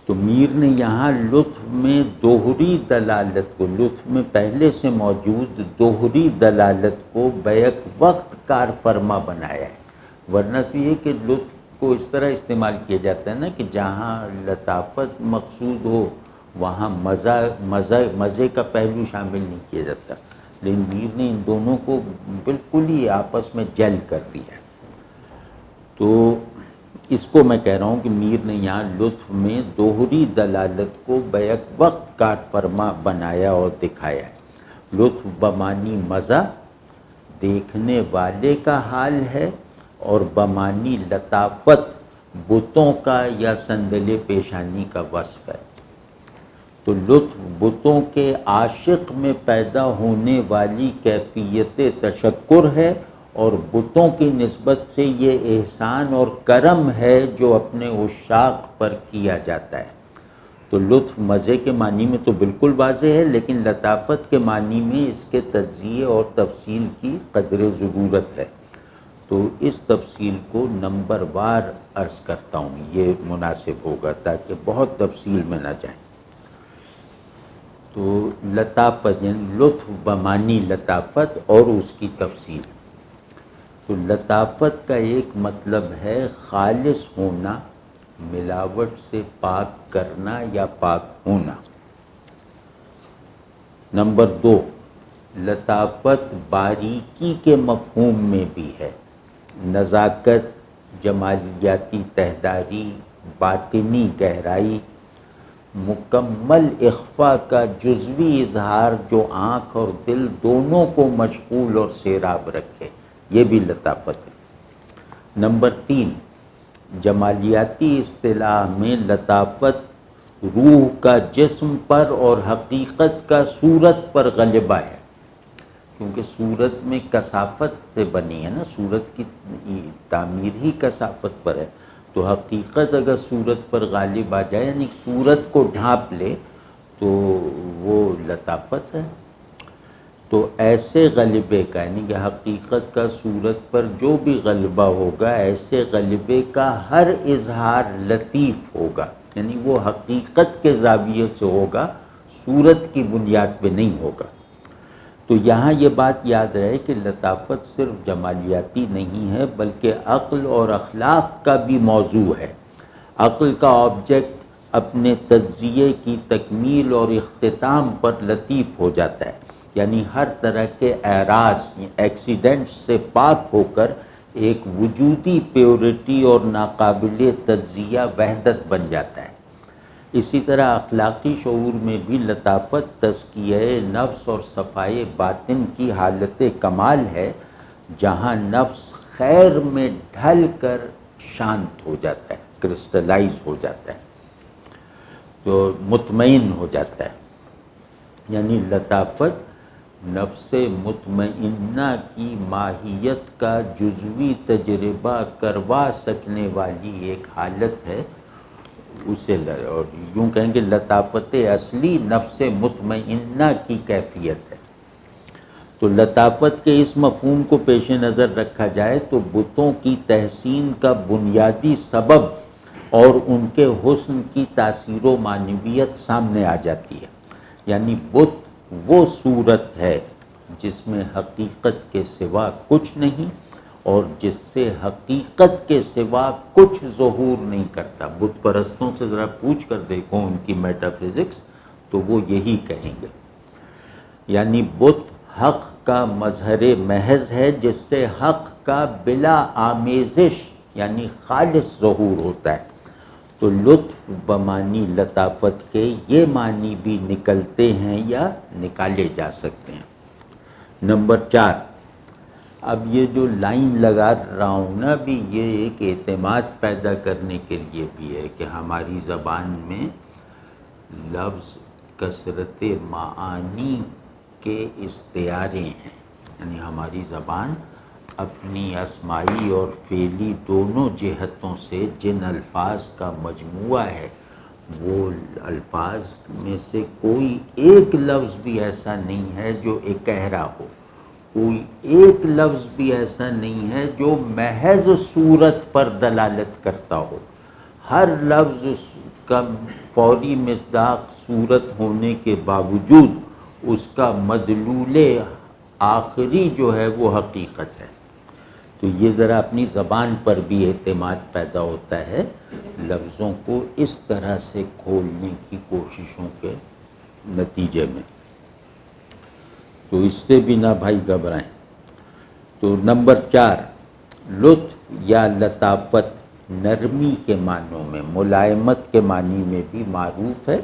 تو میر نے یہاں لطف میں دوہری دلالت کو، لطف میں پہلے سے موجود دوہری دلالت کو بیک وقت کار فرما بنایا ہے۔ ورنہ تو یہ کہ لطف کو اس طرح استعمال کیا جاتا ہے نا کہ جہاں لطافت مقصود ہو وہاں مزے کا پہلو شامل نہیں کیا جاتا، لیکن میر نے ان دونوں کو بالکل ہی آپس میں جل کر دیا ہے۔ تو اس کو میں کہہ رہا ہوں کہ میر نے یہاں لطف میں دوہری دلالت کو بیک وقت کار فرما بنایا اور دکھایا ہے۔ لطف بمانی مزہ دیکھنے والے کا حال ہے، اور بمانی لطافت بتوں کا یا سندل پیشانی کا وصف ہے۔ تو لطف بتوں کے عاشق میں پیدا ہونے والی کیفیت تشکر ہے، اور بتوں کی نسبت سے یہ احسان اور کرم ہے جو اپنے عشاق پر کیا جاتا ہے۔ تو لطف مزے کے معنی میں تو بالکل واضح ہے، لیکن لطافت کے معنی میں اس کے تجزیے اور تفصیل کی قدر ضرورت ہے۔ تو اس تفصیل کو نمبر وار عرض کرتا ہوں، یہ مناسب ہوگا تاکہ بہت تفصیل میں نہ جائیں۔ تو لطافت یعنی لطف بمانی لطافت اور اس کی تفصیل۔ تو لطافت کا ایک مطلب ہے خالص ہونا، ملاوٹ سے پاک کرنا یا پاک ہونا۔ نمبر دو، لطافت باریکی کے مفہوم میں بھی ہے، نزاکت، جمالیاتی تہداری، باطنی گہرائی، مکمل اخفاء کا جزوی اظہار جو آنکھ اور دل دونوں کو مشغول اور سیراب رکھے، یہ بھی لطافت ہے۔ نمبر تین، جمالیاتی اصطلاح میں لطافت روح کا جسم پر اور حقیقت کا صورت پر غلبہ ہے، کیونکہ صورت میں کثافت سے بنی ہے نا، صورت کی تعمیر ہی کثافت پر ہے، تو حقیقت اگر صورت پر غالب آ جائے یعنی صورت کو ڈھانپ لے تو وہ لطافت ہے۔ تو ایسے غلبے کا یعنی کہ حقیقت کا صورت پر جو بھی غلبہ ہوگا، ایسے غلبے کا ہر اظہار لطیف ہوگا، یعنی وہ حقیقت کے زاویے سے ہوگا، صورت کی بنیاد پہ نہیں ہوگا۔ تو یہاں یہ بات یاد رہے کہ لطافت صرف جمالیاتی نہیں ہے بلکہ عقل اور اخلاق کا بھی موضوع ہے۔ عقل کا آبجیکٹ اپنے تجزیے کی تکمیل اور اختتام پر لطیف ہو جاتا ہے، یعنی ہر طرح کے اعراض ایکسیڈنٹ سے پاک ہو کر ایک وجودی پیورٹی اور ناقابل تجزیہ وحدت بن جاتا ہے۔ اسی طرح اخلاقی شعور میں بھی لطافت تزکیہ نفس اور صفائے باطن کی حالت کمال ہے، جہاں نفس خیر میں ڈھل کر شانت ہو جاتا ہے، کرسٹلائز ہو جاتا ہے، تو مطمئن ہو جاتا ہے۔ یعنی لطافت نفس مطمئنہ کی ماہیت کا جزوی تجربہ کروا سکنے والی ایک حالت ہے، اسے اور یوں کہیں کہ لطافت اصلی نفس مطمئنہ کی کیفیت ہے۔ تو لطافت کے اس مفہوم کو پیش نظر رکھا جائے تو بتوں کی تحسین کا بنیادی سبب اور ان کے حسن کی تاثیر و معنویت سامنے آ جاتی ہے۔ یعنی بت وہ صورت ہے جس میں حقیقت کے سوا کچھ نہیں اور جس سے حقیقت کے سوا کچھ ظہور نہیں کرتا۔ بت پرستوں سے ذرا پوچھ کر دیکھو ان کی میٹا فزکس تو وہ یہی کہیں گے۔ یعنی بت حق کا مظہر محض ہے جس سے حق کا بلا آمیزش یعنی خالص ظہور ہوتا ہے۔ تو لطف بمعنی لطافت کے یہ معنی بھی نکلتے ہیں یا نکالے جا سکتے ہیں۔ نمبر 4، اب یہ جو لائن لگا رہا ہوں نا بھی، یہ ایک اعتماد پیدا کرنے کے لیے بھی ہے کہ ہماری زبان میں لفظ کثرت معانی کے استعارے ہیں، یعنی ہماری زبان اپنی اسمائی اور فعلی دونوں جہتوں سے جن الفاظ کا مجموعہ ہے، وہ الفاظ میں سے کوئی ایک لفظ بھی ایسا نہیں ہے جو اکہرا ہو، کوئی ایک لفظ بھی ایسا نہیں ہے جو محض صورت پر دلالت کرتا ہو۔ ہر لفظ کا فوری مصداق صورت ہونے کے باوجود اس کا مدلول آخری جو ہے وہ حقیقت ہے۔ تو یہ ذرا اپنی زبان پر بھی اعتماد پیدا ہوتا ہے لفظوں کو اس طرح سے کھولنے کی کوششوں کے نتیجے میں، تو اس سے بھی نہ بھائی گھبرائیں۔ تو نمبر 4، لطف یا لطافت نرمی کے معنوں میں، ملائمت کے معنی میں بھی معروف ہے،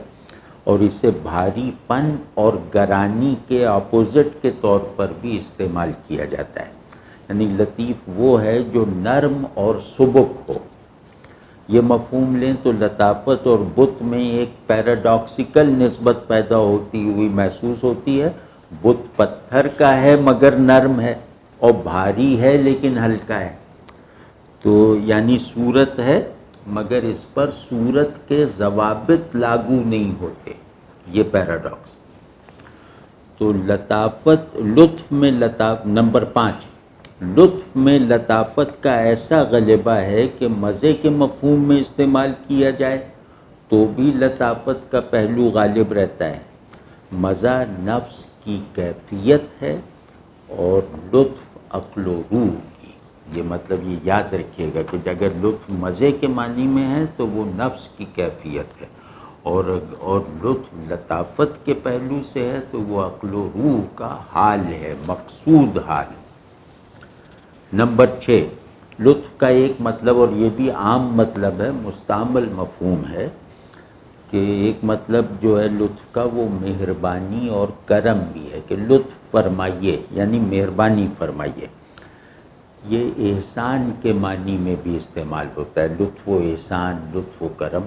اور اسے بھاری پن اور گرانی کے اپوزٹ کے طور پر بھی استعمال کیا جاتا ہے۔ یعنی لطیف وہ ہے جو نرم اور سبک ہو۔ یہ مفہوم لیں تو لطافت اور بت میں ایک پیراڈاکسیکل نسبت پیدا ہوتی ہوئی محسوس ہوتی ہے۔ بت پتھر کا ہے مگر نرم ہے، اور بھاری ہے لیکن ہلکا ہے۔ تو یعنی صورت ہے مگر اس پر صورت کے ضوابط لاگو نہیں ہوتے، یہ پیراڈاکس۔ تو لطافت لطف میں نمبر 5، لطف میں لطافت کا ایسا غلبہ ہے کہ مزے کے مفہوم میں استعمال کیا جائے تو بھی لطافت کا پہلو غالب رہتا ہے۔ مزہ نفس کی کیفیت ہے اور لطف عقل و روح کی۔ یہ مطلب یہ یاد رکھیے گا کہ اگر لطف مزے کے معنی میں ہے تو وہ نفس کی کیفیت ہے، اور لطف لطافت کے پہلو سے ہے تو وہ عقل و روح کا حال ہے، مقصود حال۔ نمبر 6، لطف کا ایک مطلب، اور یہ بھی عام مطلب ہے، مستعمل مفہوم ہے، کہ ایک مطلب جو ہے لطف کا وہ مہربانی اور کرم بھی ہے، کہ لطف فرمائیے یعنی مہربانی فرمائیے۔ یہ احسان کے معنی میں بھی استعمال ہوتا ہے، لطف و احسان، لطف و کرم۔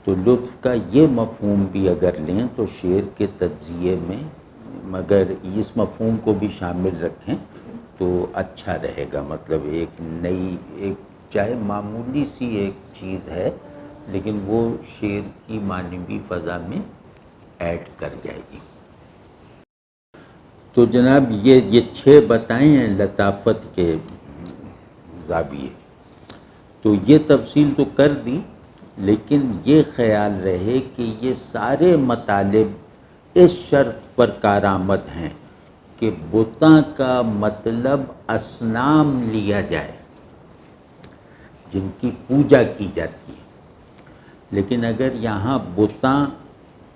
تو لطف کا یہ مفہوم بھی اگر لیں تو شعر کے تجزیے میں مگر اس مفہوم کو بھی شامل رکھیں تو اچھا رہے گا۔ مطلب ایک نئی، ایک چاہے معمولی سی ایک چیز ہے لیکن وہ شعر کی معنوی فضا میں ایڈ کر جائے گی۔ تو جناب یہ 6 بتائیں ہیں لطافت کے زاویے، تو یہ تفصیل تو کر دی، لیکن یہ خیال رہے کہ یہ سارے مطالب اس شرط پر کارآمد ہیں کہ بتاں کا مطلب اصنام لیا جائے، جن کی پوجا کی جاتی ہے۔ لیکن اگر یہاں بتاں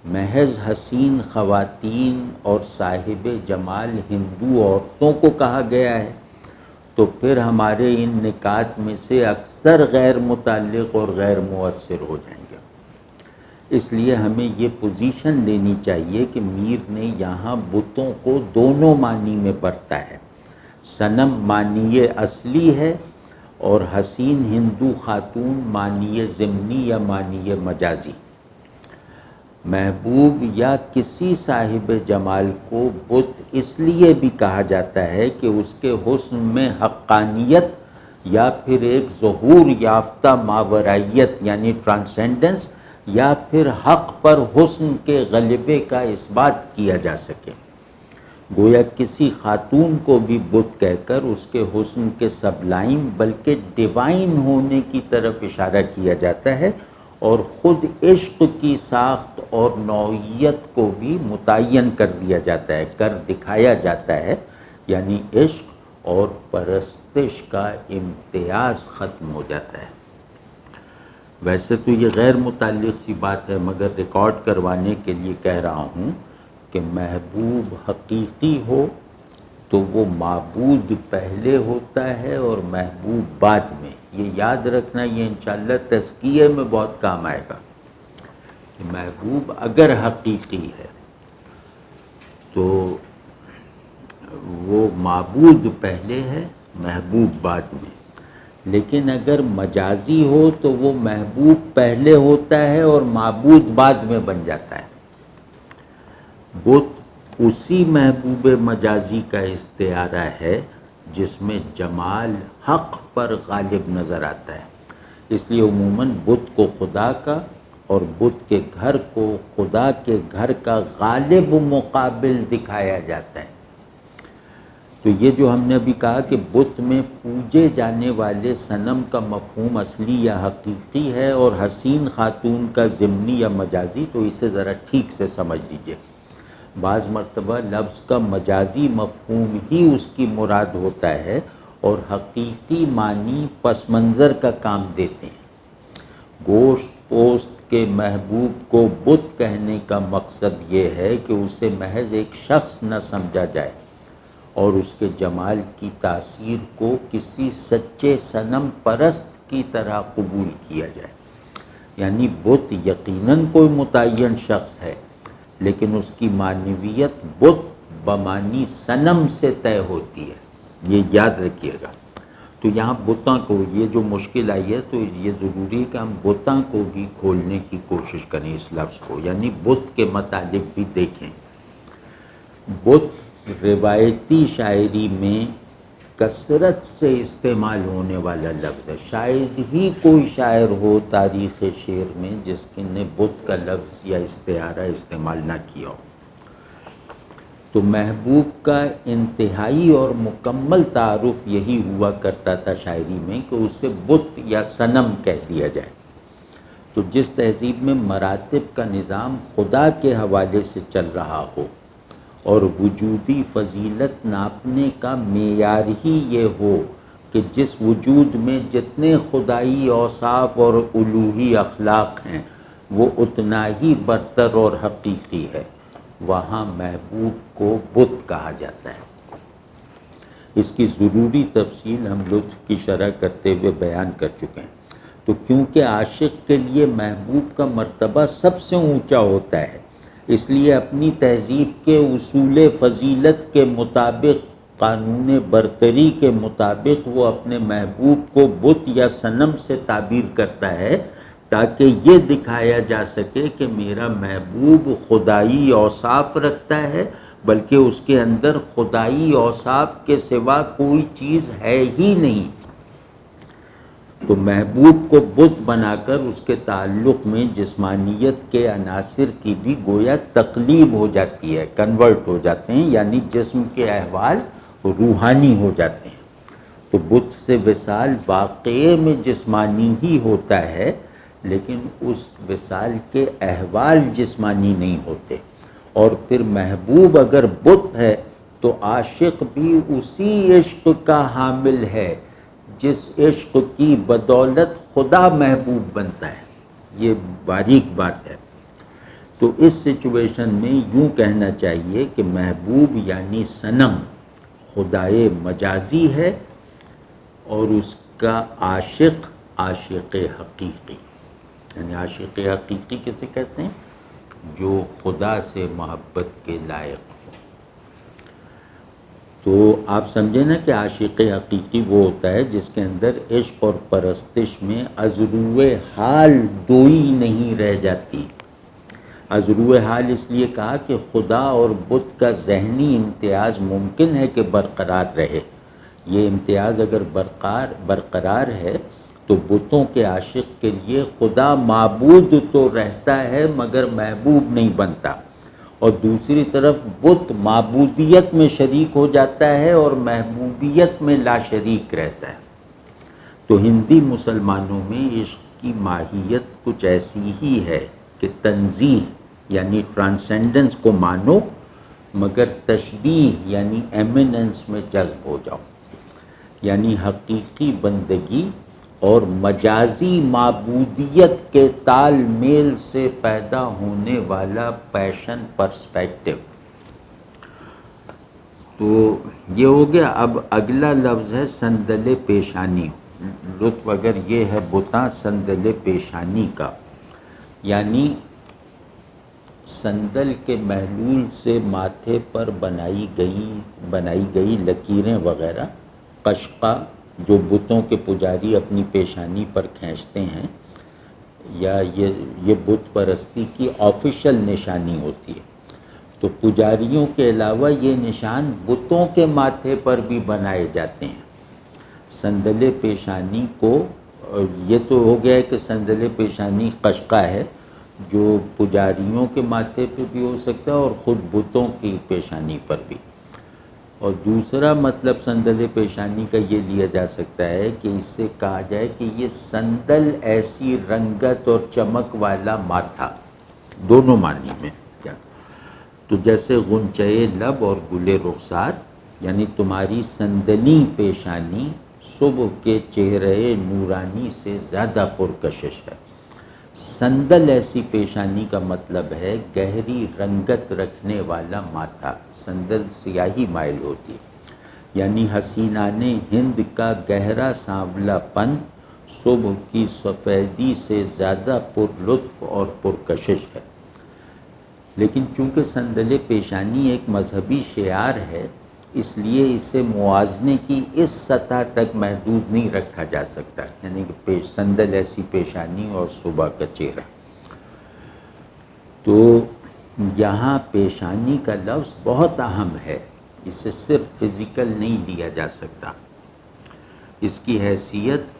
محض حسین خواتین اور صاحب جمال ہندو عورتوں کو کہا گیا ہے تو پھر ہمارے ان نکات میں سے اکثر غیر متعلق اور غیر مؤثر ہو جائیں گے۔ اس لیے ہمیں یہ پوزیشن لینی چاہیے کہ میر نے یہاں بتوں کو دونوں معنی میں برتا ہے، صنم معنی اصلی ہے اور حسین ہندو خاتون معنی ضمنی یا معنی مجازی۔ محبوب یا کسی صاحب جمال کو بت اس لیے بھی کہا جاتا ہے کہ اس کے حسن میں حقانیت یا پھر ایک ظہور یافتہ ماورائیت یعنی ٹرانسینڈنس یا پھر حق پر حسن کے غلبے کا اثبات کیا جا سکے۔ گویا کسی خاتون کو بھی بت کہہ کر اس کے حسن کے سبلائم بلکہ ڈیوائن ہونے کی طرف اشارہ کیا جاتا ہے، اور خود عشق کی ساخت اور نوعیت کو بھی متعین کر دیا جاتا ہے، کر دکھایا جاتا ہے، یعنی عشق اور پرستش کا امتیاز ختم ہو جاتا ہے۔ ویسے تو یہ غیر متعلق سی بات ہے، مگر ریکارڈ کروانے کے لیے کہہ رہا ہوں کہ محبوب حقیقی ہو تو وہ معبود پہلے ہوتا ہے اور محبوب بعد میں۔ یہ یاد رکھنا، یہ انشاءاللہ تزکیے میں بہت کام آئے گا کہ محبوب اگر حقیقی ہے تو وہ معبود پہلے ہے، محبوب بعد میں، لیکن اگر مجازی ہو تو وہ محبوب پہلے ہوتا ہے اور معبود بعد میں بن جاتا ہے۔ بت اسی محبوب مجازی کا استعارہ ہے جس میں جمال حق پر غالب نظر آتا ہے، اس لیے عموماً بت کو خدا کا اور بت کے گھر کو خدا کے گھر کا غالب مقابل دکھایا جاتا ہے۔ تو یہ جو ہم نے ابھی کہا کہ بت میں پوجے جانے والے صنم کا مفہوم اصلی یا حقیقی ہے اور حسین خاتون کا ضمنی یا مجازی، تو اسے ذرا ٹھیک سے سمجھ لیجئے۔ بعض مرتبہ لفظ کا مجازی مفہوم ہی اس کی مراد ہوتا ہے اور حقیقی معنی پس منظر کا کام دیتے ہیں۔ گوشت پوست کے محبوب کو بت کہنے کا مقصد یہ ہے کہ اسے محض ایک شخص نہ سمجھا جائے اور اس کے جمال کی تاثیر کو کسی سچے صنم پرست کی طرح قبول کیا جائے۔ یعنی بت یقیناً کوئی متعین شخص ہے، لیکن اس کی معنویت بت بمعنی صنم سے طے ہوتی ہے، یہ یاد رکھیے گا۔ تو یہاں بتاں کو یہ جو مشکل آئی ہے تو یہ ضروری ہے کہ ہم بتاں کو بھی کھولنے کی کوشش کریں، اس لفظ کو، یعنی بت کے متعلق بھی دیکھیں۔ بت روایتی شاعری میں کثرت سے استعمال ہونے والا لفظ ہے، شاید ہی کوئی شاعر ہو تاریخ شعر میں جس نے بت کا لفظ یا استعارہ استعمال نہ کیا ہو۔ تو محبوب کا انتہائی اور مکمل تعارف یہی ہوا کرتا تھا شاعری میں کہ اسے بت یا صنم کہہ دیا جائے۔ تو جس تہذیب میں مراتب کا نظام خدا کے حوالے سے چل رہا ہو اور وجودی فضیلت ناپنے کا معیار ہی یہ ہو کہ جس وجود میں جتنے خدائی اوصاف اور الوہی اخلاق ہیں وہ اتنا ہی برتر اور حقیقی ہے، وہاں محبوب کو بت کہا جاتا ہے۔ اس کی ضروری تفصیل ہم لطف کی شرح کرتے ہوئے بیان کر چکے ہیں۔ تو کیونکہ عاشق کے لیے محبوب کا مرتبہ سب سے اونچا ہوتا ہے، اس لیے اپنی تہذیب کے اصول فضیلت کے مطابق، قانون برتری کے مطابق وہ اپنے محبوب کو بت یا صنم سے تعبیر کرتا ہے تاکہ یہ دکھایا جا سکے کہ میرا محبوب خدائی اوصاف رکھتا ہے، بلکہ اس کے اندر خدائی اوصاف کے سوا کوئی چیز ہے ہی نہیں۔ تو محبوب کو بت بنا کر اس کے تعلق میں جسمانیت کے عناصر کی بھی گویا تقلیب ہو جاتی ہے، کنورٹ ہو جاتے ہیں، یعنی جسم کے احوال روحانی ہو جاتے ہیں۔ تو بت سے وصال واقعے میں جسمانی ہی ہوتا ہے، لیکن اس وصال کے احوال جسمانی نہیں ہوتے۔ اور پھر محبوب اگر بت ہے تو عاشق بھی اسی عشق کا حامل ہے جس عشق کی بدولت خدا محبوب بنتا ہے، یہ باریک بات ہے۔ تو اس سچویشن میں یوں کہنا چاہیے کہ محبوب یعنی صنم خدائے مجازی ہے، اور اس کا عاشق عاشق حقیقی، یعنی عاشق حقیقی کسے کہتے ہیں؟ جو خدا سے محبت کے لائق ہو۔ تو آپ سمجھیں نا کہ عاشق حقیقی وہ ہوتا ہے جس کے اندر عشق اور پرستش میں ازروِ حال دوئی نہیں رہ جاتی۔ ازروِ حال اس لیے کہا کہ خدا اور بت کا ذہنی امتیاز ممکن ہے کہ برقرار رہے، یہ امتیاز اگر برقرار ہے تو بتوں کے عاشق کے لیے خدا معبود تو رہتا ہے مگر محبوب نہیں بنتا، اور دوسری طرف بت معبودیت میں شریک ہو جاتا ہے اور محبوبیت میں لا شریک رہتا ہے۔ تو ہندی مسلمانوں میں عشق کی ماہیت کچھ ایسی ہی ہے کہ تنزیہ یعنی ٹرانسینڈنس کو مانو، مگر تشبیہ یعنی ایمیننس میں جذب ہو جاؤ، یعنی حقیقی بندگی اور مجازی معبودیت کے تال میل سے پیدا ہونے والا پیشن پرسپیکٹو۔ تو یہ ہو گیا۔ اب اگلا لفظ ہے سندل پیشانی۔ لطف اگر یہ ہے بتاں سندل پیشانی کا، یعنی سندل کے محلول سے ماتھے پر بنائی گئی لکیریں وغیرہ، قشقہ جو بتوں کے پجاری اپنی پیشانی پر کھینچتے ہیں، یا یہ بت پرستی کی آفیشل نشانی ہوتی ہے۔ تو پجاریوں کے علاوہ یہ نشان بتوں کے ماتھے پر بھی بنائے جاتے ہیں۔ سندل پیشانی کو، یہ تو ہو گیا ہے کہ سندل پیشانی قشقہ ہے جو پجاریوں کے ماتھے پہ بھی ہو سکتا ہے اور خود بتوں کی پیشانی پر بھی۔ اور دوسرا مطلب سندل پیشانی کا یہ لیا جا سکتا ہے کہ اس سے کہا جائے کہ یہ سندل ایسی رنگت اور چمک والا ماتھا، دونوں معنی میں کیا، تو جیسے غنچۂ لب اور گل رخسار، یعنی تمہاری سندلی پیشانی صبح کے چہرے نورانی سے زیادہ پرکشش ہے۔ سندل ایسی پیشانی کا مطلب ہے گہری رنگت رکھنے والا ماتھا، سندل سیاہی مائل ہوتی ہے، یعنی حسینان ہند کا گہرا سانولا پن صبح کی سفیدی سے زیادہ پر لطف اور پرکشش ہے۔ لیکن چونکہ سندل پیشانی ایک مذہبی شعار ہے، اس لیے اسے موازنے کی اس سطح تک محدود نہیں رکھا جا سکتا، یعنی کہ سندل ایسی پیشانی اور صبح کا چہرہ۔ تو یہاں پیشانی کا لفظ بہت اہم ہے، اسے صرف فزیکل نہیں لیا جا سکتا۔ اس کی حیثیت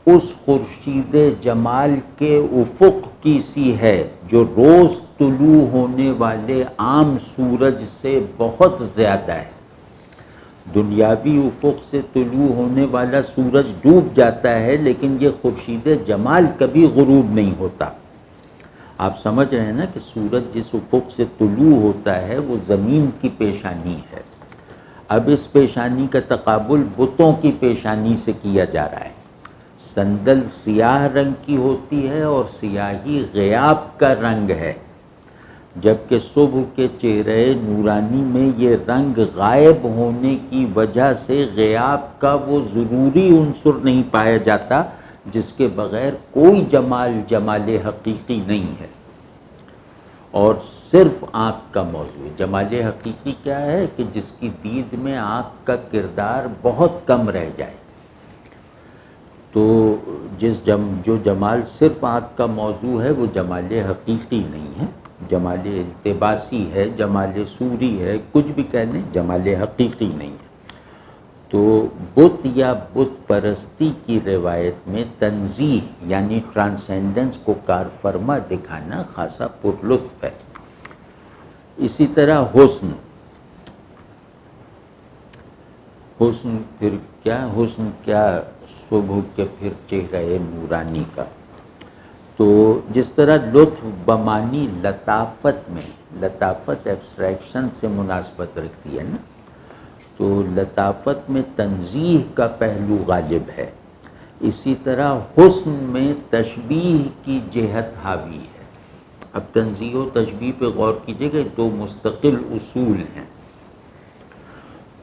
اس خورشید جمال کے افق کی سی ہے جو روز طلوع ہونے والے عام سورج سے بہت زیادہ ہے۔ دنیاوی افق سے طلوع ہونے والا سورج ڈوب جاتا ہے، لیکن یہ خورشید جمال کبھی غروب نہیں ہوتا۔ آپ سمجھ رہے ہیں نا کہ سورج جس افق سے طلوع ہوتا ہے وہ زمین کی پیشانی ہے۔ اب اس پیشانی کا تقابل بتوں کی پیشانی سے کیا جا رہا ہے۔ سندل سیاہ رنگ کی ہوتی ہے اور سیاہی غیاب کا رنگ ہے، جبکہ صبح کے چہرے نورانی میں یہ رنگ غائب ہونے کی وجہ سے غیاب کا وہ ضروری عنصر نہیں پایا جاتا جس کے بغیر کوئی جمال حقیقی نہیں ہے، اور صرف آنکھ کا موضوع ہے۔ جمال حقیقی کیا ہے کہ جس کی دید میں آنکھ کا کردار بہت کم رہ جائے۔ تو جو جمال صرف آنکھ کا موضوع ہے وہ جمال حقیقی نہیں ہے، جمال التباسی ہے، جمال صوری ہے، کچھ بھی کہہ لیں، جمال حقیقی نہیں ہے۔ تو بت یا بت پرستی کی روایت میں تنزیہ یعنی ٹرانسینڈنس کو کار فرما دکھانا خاصا پرلطف ہے۔ اسی طرح حسن حسن کیا صبح کے پھر چہرہ نورانی کا۔ تو جس طرح لطف بمانی لطافت میں، لطافت ایبسٹریکشن سے مناسبت رکھتی ہے نا، تو لطافت میں تنزیہ کا پہلو غالب ہے، اسی طرح حسن میں تشبیہ کی جہت حاوی ہے۔ اب تنزیہ و تشبیہ پہ غور کیجئے کہ دو مستقل اصول ہیں،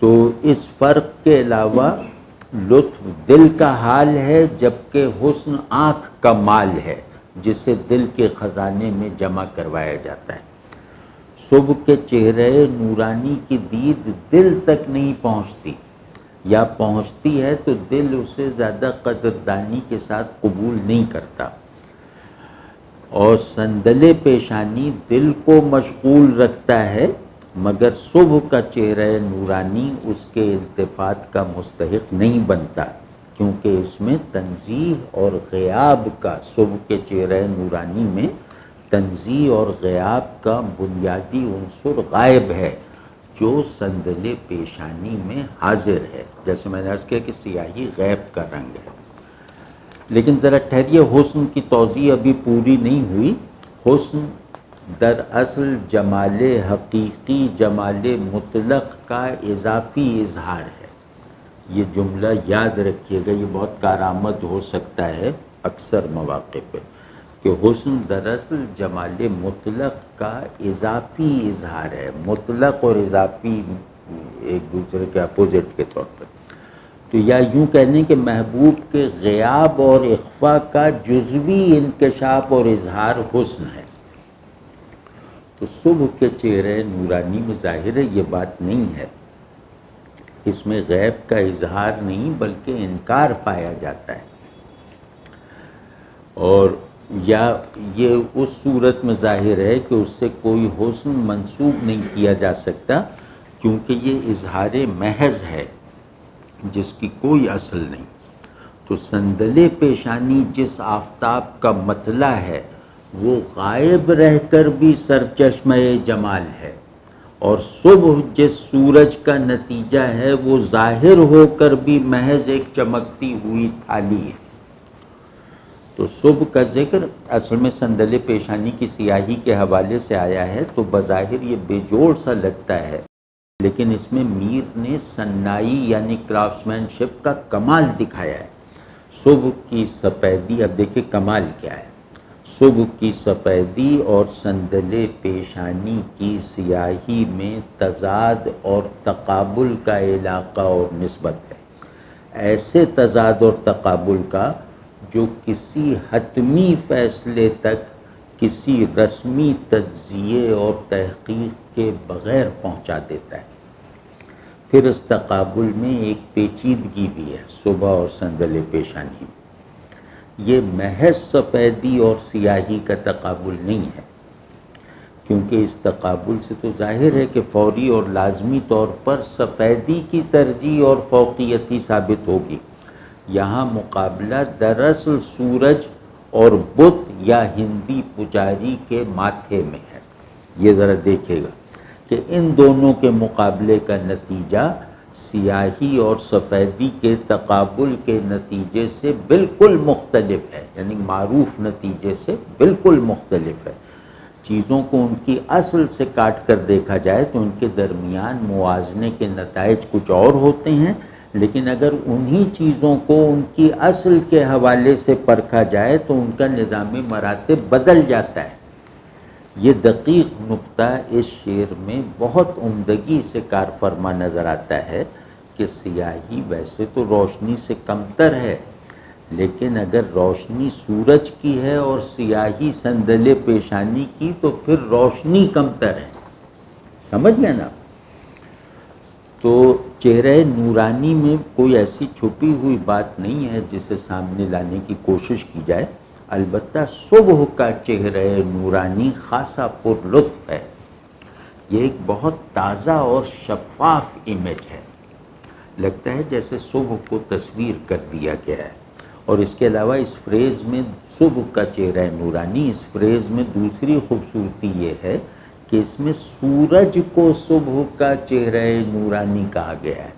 تو اس فرق کے علاوہ لطف دل کا حال ہے، جبکہ حسن آنکھ کا مال ہے جسے دل کے خزانے میں جمع کروایا جاتا ہے۔ صبح کے چہرے نورانی کی دید دل تک نہیں پہنچتی، یا پہنچتی ہے تو دل اسے زیادہ قدردانی کے ساتھ قبول نہیں کرتا، اور سندل پیشانی دل کو مشغول رکھتا ہے، مگر صبح کا چہرہ نورانی اس کے التفات کا مستحق نہیں بنتا، کیونکہ اس میں تنزیہ اور غیاب کا، صبح کے چہرہ نورانی میں تنزیہ اور غیاب کا بنیادی عنصر غائب ہے، جو سندل پیشانی میں حاضر ہے۔ جیسے میں نے عرض کیا کہ سیاہی غیب کا رنگ ہے۔ لیکن ذرا ٹھہریے، حسن کی توضیح ابھی پوری نہیں ہوئی۔ حسن دراصل جمال حقیقی، جمال مطلق کا اضافی اظہار ہے۔ یہ جملہ یاد رکھیے گا، یہ بہت کارآمد ہو سکتا ہے اکثر مواقع پہ، کہ حسن دراصل جمال مطلق کا اضافی اظہار ہے۔ مطلق اور اضافی ایک دوسرے کے اپوزٹ کے طور پر، تو یا یوں کہہ لیں کہ محبوب کے غیاب اور اخفاء کا جزوی انکشاف اور اظہار حسن ہے۔ تو صبح کے چہرے نورانی میں ظاہر ہے یہ بات نہیں ہے، اس میں غیب کا اظہار نہیں بلکہ انکار پایا جاتا ہے، اور یا یہ اس صورت میں ظاہر ہے کہ اس سے کوئی حسن منسوب نہیں کیا جا سکتا، کیونکہ یہ اظہار محض ہے جس کی کوئی اصل نہیں۔ تو سندل پیشانی جس آفتاب کا مطلع ہے وہ غائب رہ کر بھی سرچشمہ جمال ہے، اور صبح جس سورج کا نتیجہ ہے وہ ظاہر ہو کر بھی محض ایک چمکتی ہوئی تھالی ہے۔ تو صبح کا ذکر اصل میں سندل پیشانی کی سیاہی کے حوالے سے آیا ہے، تو بظاہر یہ بے جوڑ سا لگتا ہے، لیکن اس میں میر نے صنائی یعنی کرافٹسمین شپ کا کمال دکھایا ہے۔ صبح کی سپیدی، اب دیکھیں کمال کیا ہے، صبح کی سپیدی اور سندل پیشانی کی سیاہی میں تضاد اور تقابل کا علاقہ اور نسبت ہے، ایسے تضاد اور تقابل کا جو کسی حتمی فیصلے تک کسی رسمی تجزیے اور تحقیق کے بغیر پہنچا دیتا ہے۔ پھر اس تقابل میں ایک پیچیدگی بھی ہے صبح اور سندل پیشانی میں، یہ محض سفیدی اور سیاہی کا تقابل نہیں ہے، کیونکہ اس تقابل سے تو ظاہر ہے کہ فوری اور لازمی طور پر سفیدی کی ترجیح اور فوقیتی ثابت ہوگی۔ یہاں مقابلہ دراصل سورج اور بت یا ہندی پجاری کے ماتھے میں ہے۔ یہ ذرا دیکھے گا کہ ان دونوں کے مقابلے کا نتیجہ سیاہی اور سفیدی کے تقابل کے نتیجے سے بالکل مختلف ہے، یعنی معروف نتیجے سے بالکل مختلف ہے۔ چیزوں کو ان کی اصل سے کاٹ کر دیکھا جائے تو ان کے درمیان موازنے کے نتائج کچھ اور ہوتے ہیں، لیکن اگر انہی چیزوں کو ان کی اصل کے حوالے سے پرکھا جائے تو ان کا نظام مراتب بدل جاتا ہے۔ یہ دقیق نقطہ اس شعر میں بہت عمدگی سے کار فرما نظر آتا ہے کہ سیاہی ویسے تو روشنی سے کمتر ہے، لیکن اگر روشنی سورج کی ہے اور سیاہی سندل پیشانی کی تو پھر روشنی کمتر ہے۔ سمجھ گئے نا؟ تو چہرہ نورانی میں کوئی ایسی چھپی ہوئی بات نہیں ہے جسے سامنے لانے کی کوشش کی جائے، البتہ صبح کا چہرہ نورانی خاصا پر لطف ہے۔ یہ ایک بہت تازہ اور شفاف امیج ہے، لگتا ہے جیسے صبح کو تصویر کر دیا گیا ہے۔ اور اس کے علاوہ اس فریز میں صبح کا چہرہ نورانی، اس فریز میں دوسری خوبصورتی یہ ہے کہ اس میں سورج کو صبح کا چہرہ نورانی کہا گیا ہے،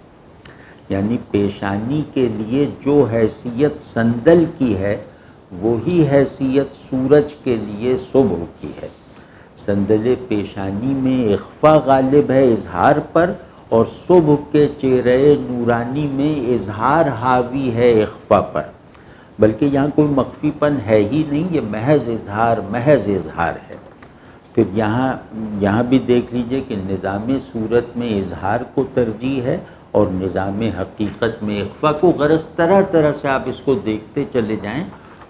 یعنی پیشانی کے لیے جو حیثیت سندل کی ہے وہی حیثیت سورج کے لیے صبح کی ہے۔ سندل پیشانی میں اخفاء غالب ہے اظہار پر، اور صبح کے چہرے نورانی میں اظہار حاوی ہے اخفا پر، بلکہ یہاں کوئی مخفی پن ہے ہی نہیں، یہ محض اظہار ہے۔ پھر یہاں بھی دیکھ لیجئے کہ نظام صورت میں اظہار کو ترجیح ہے اور نظام حقیقت میں اخفا کو، غرض طرح طرح سے آپ اس کو دیکھتے چلے جائیں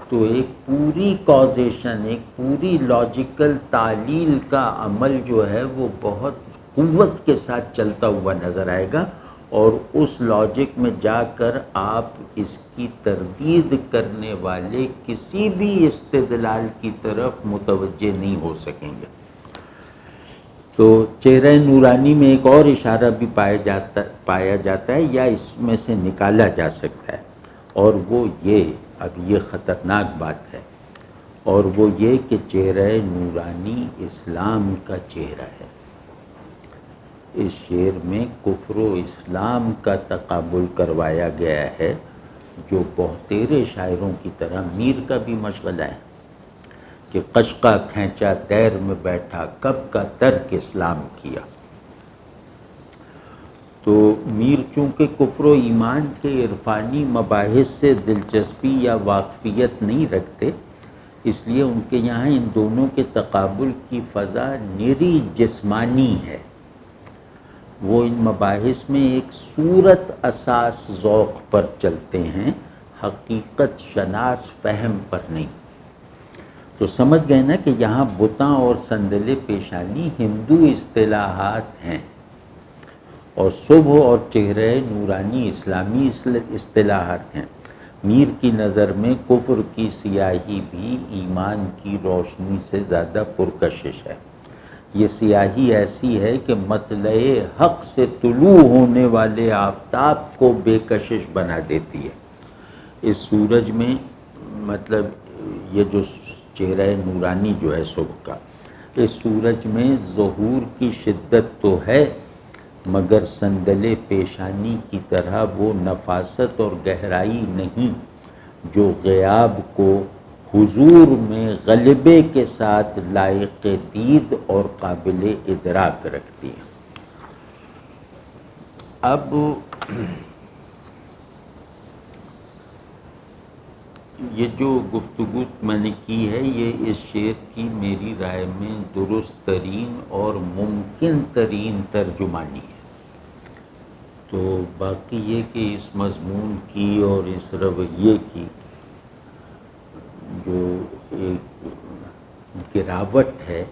تو ایک پوری کازیشن، ایک پوری لاجیکل تعلیل کا عمل جو ہے وہ بہت قوت کے ساتھ چلتا ہوا نظر آئے گا، اور اس لاجک میں جا کر آپ اس کی تردید کرنے والے کسی بھی استدلال کی طرف متوجہ نہیں ہو سکیں گے۔ تو چہرہ نورانی میں ایک اور اشارہ بھی پایا جاتا ہے یا اس میں سے نکالا جا سکتا ہے، اور وہ یہ، اب یہ خطرناک بات ہے، اور وہ یہ کہ چہرہ نورانی اسلام کا چہرہ ہے۔ اس شعر میں کفر و اسلام کا تقابل کروایا گیا ہے، جو بہتیرے شاعروں کی طرح میر کا بھی مشغلہ ہے کہ قشقہ کھینچا دیر میں بیٹھا، کب کا ترک اسلام کیا۔ تو میر چونکہ کفر و ایمان کے عرفانی مباحث سے دلچسپی یا واقفیت نہیں رکھتے، اس لیے ان کے یہاں ان دونوں کے تقابل کی فضا نری جسمانی ہے۔ وہ ان مباحث میں ایک صورت اساس ذوق پر چلتے ہیں، حقیقت شناس فہم پر نہیں۔ تو سمجھ گئے نا کہ یہاں بتاں اور سندل پیشانی ہندو اصطلاحات ہیں، اور صبح اور چہرہ نورانی اسلامی اصطلاحات ہیں۔ میر کی نظر میں کفر کی سیاہی بھی ایمان کی روشنی سے زیادہ پرکشش ہے۔ یہ سیاہی ایسی ہے کہ مطلع حق سے طلوع ہونے والے آفتاب کو بے کشش بنا دیتی ہے۔ اس سورج میں، مطلب یہ جو چہرہ نورانی جو ہے صبح کا، اس سورج میں ظہور کی شدت تو ہے، مگر سندل پیشانی کی طرح وہ نفاست اور گہرائی نہیں جو غیاب کو حضور میں غلبے کے ساتھ لائق دید اور قابل ادراک رکھتی ہے۔ اب یہ جو گفتگو میں نے کی ہے، یہ اس شعر کی میری رائے میں درست ترین اور ممکن ترین ترجمانی ہے۔ تو باقی یہ کہ اس مضمون کی اور اس رویے کی جو ایک گراوٹ ہے،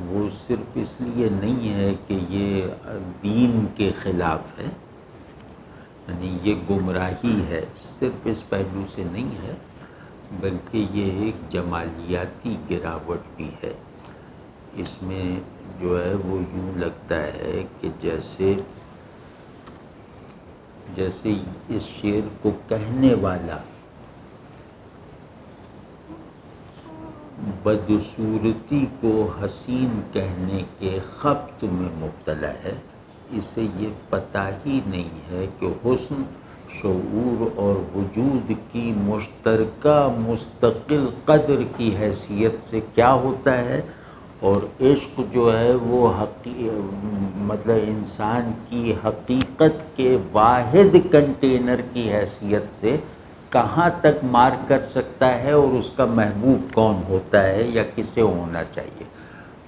وہ صرف اس لیے نہیں ہے کہ یہ دین کے خلاف ہے، یعنی یہ گمراہی ہے، صرف اس پہلو سے نہیں ہے، بلکہ یہ ایک جمالیاتی گراوٹ بھی ہے۔ اس میں جو ہے وہ یوں لگتا ہے کہ جیسے اس شعر کو کہنے والا بدصورتی کو حسین کہنے کے خبط میں مبتلا ہے، اسے یہ پتہ ہی نہیں ہے کہ حسن شعور اور وجود کی مشترکہ مستقل قدر کی حیثیت سے کیا ہوتا ہے، اور عشق جو ہے وہ مطلب انسان کی حقیقت کے واحد کنٹینر کی حیثیت سے کہاں تک مار کر سکتا ہے، اور اس کا محبوب کون ہوتا ہے یا کسے ہونا چاہیے۔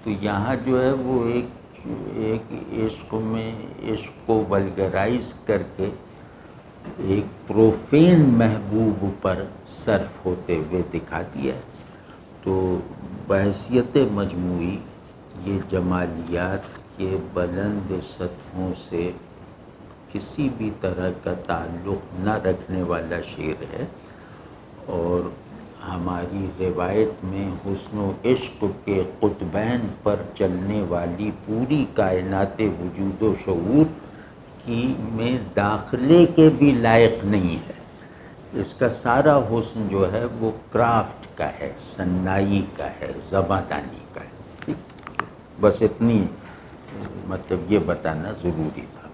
تو یہاں جو ہے وہ ایک عشق میں عشق کو ولگرائز کر کے ایک پروفین محبوب پر صرف ہوتے ہوئے دکھا دیا ہے۔ تو بحیثیت مجموعی یہ جمالیات کے بلند سطحوں سے کسی بھی طرح کا تعلق نہ رکھنے والا شعر ہے، اور ہماری روایت میں حسن و عشق کے قطبین پر چلنے والی پوری کائنات وجود و شعور کی میں داخلے کے بھی لائق نہیں ہے۔ اس کا سارا حسن جو ہے وہ کرافٹ کا ہے، صنائی کا ہے، زباں دانی کا ہے۔ بس اتنی مطلب یہ بتانا ضروری تھا۔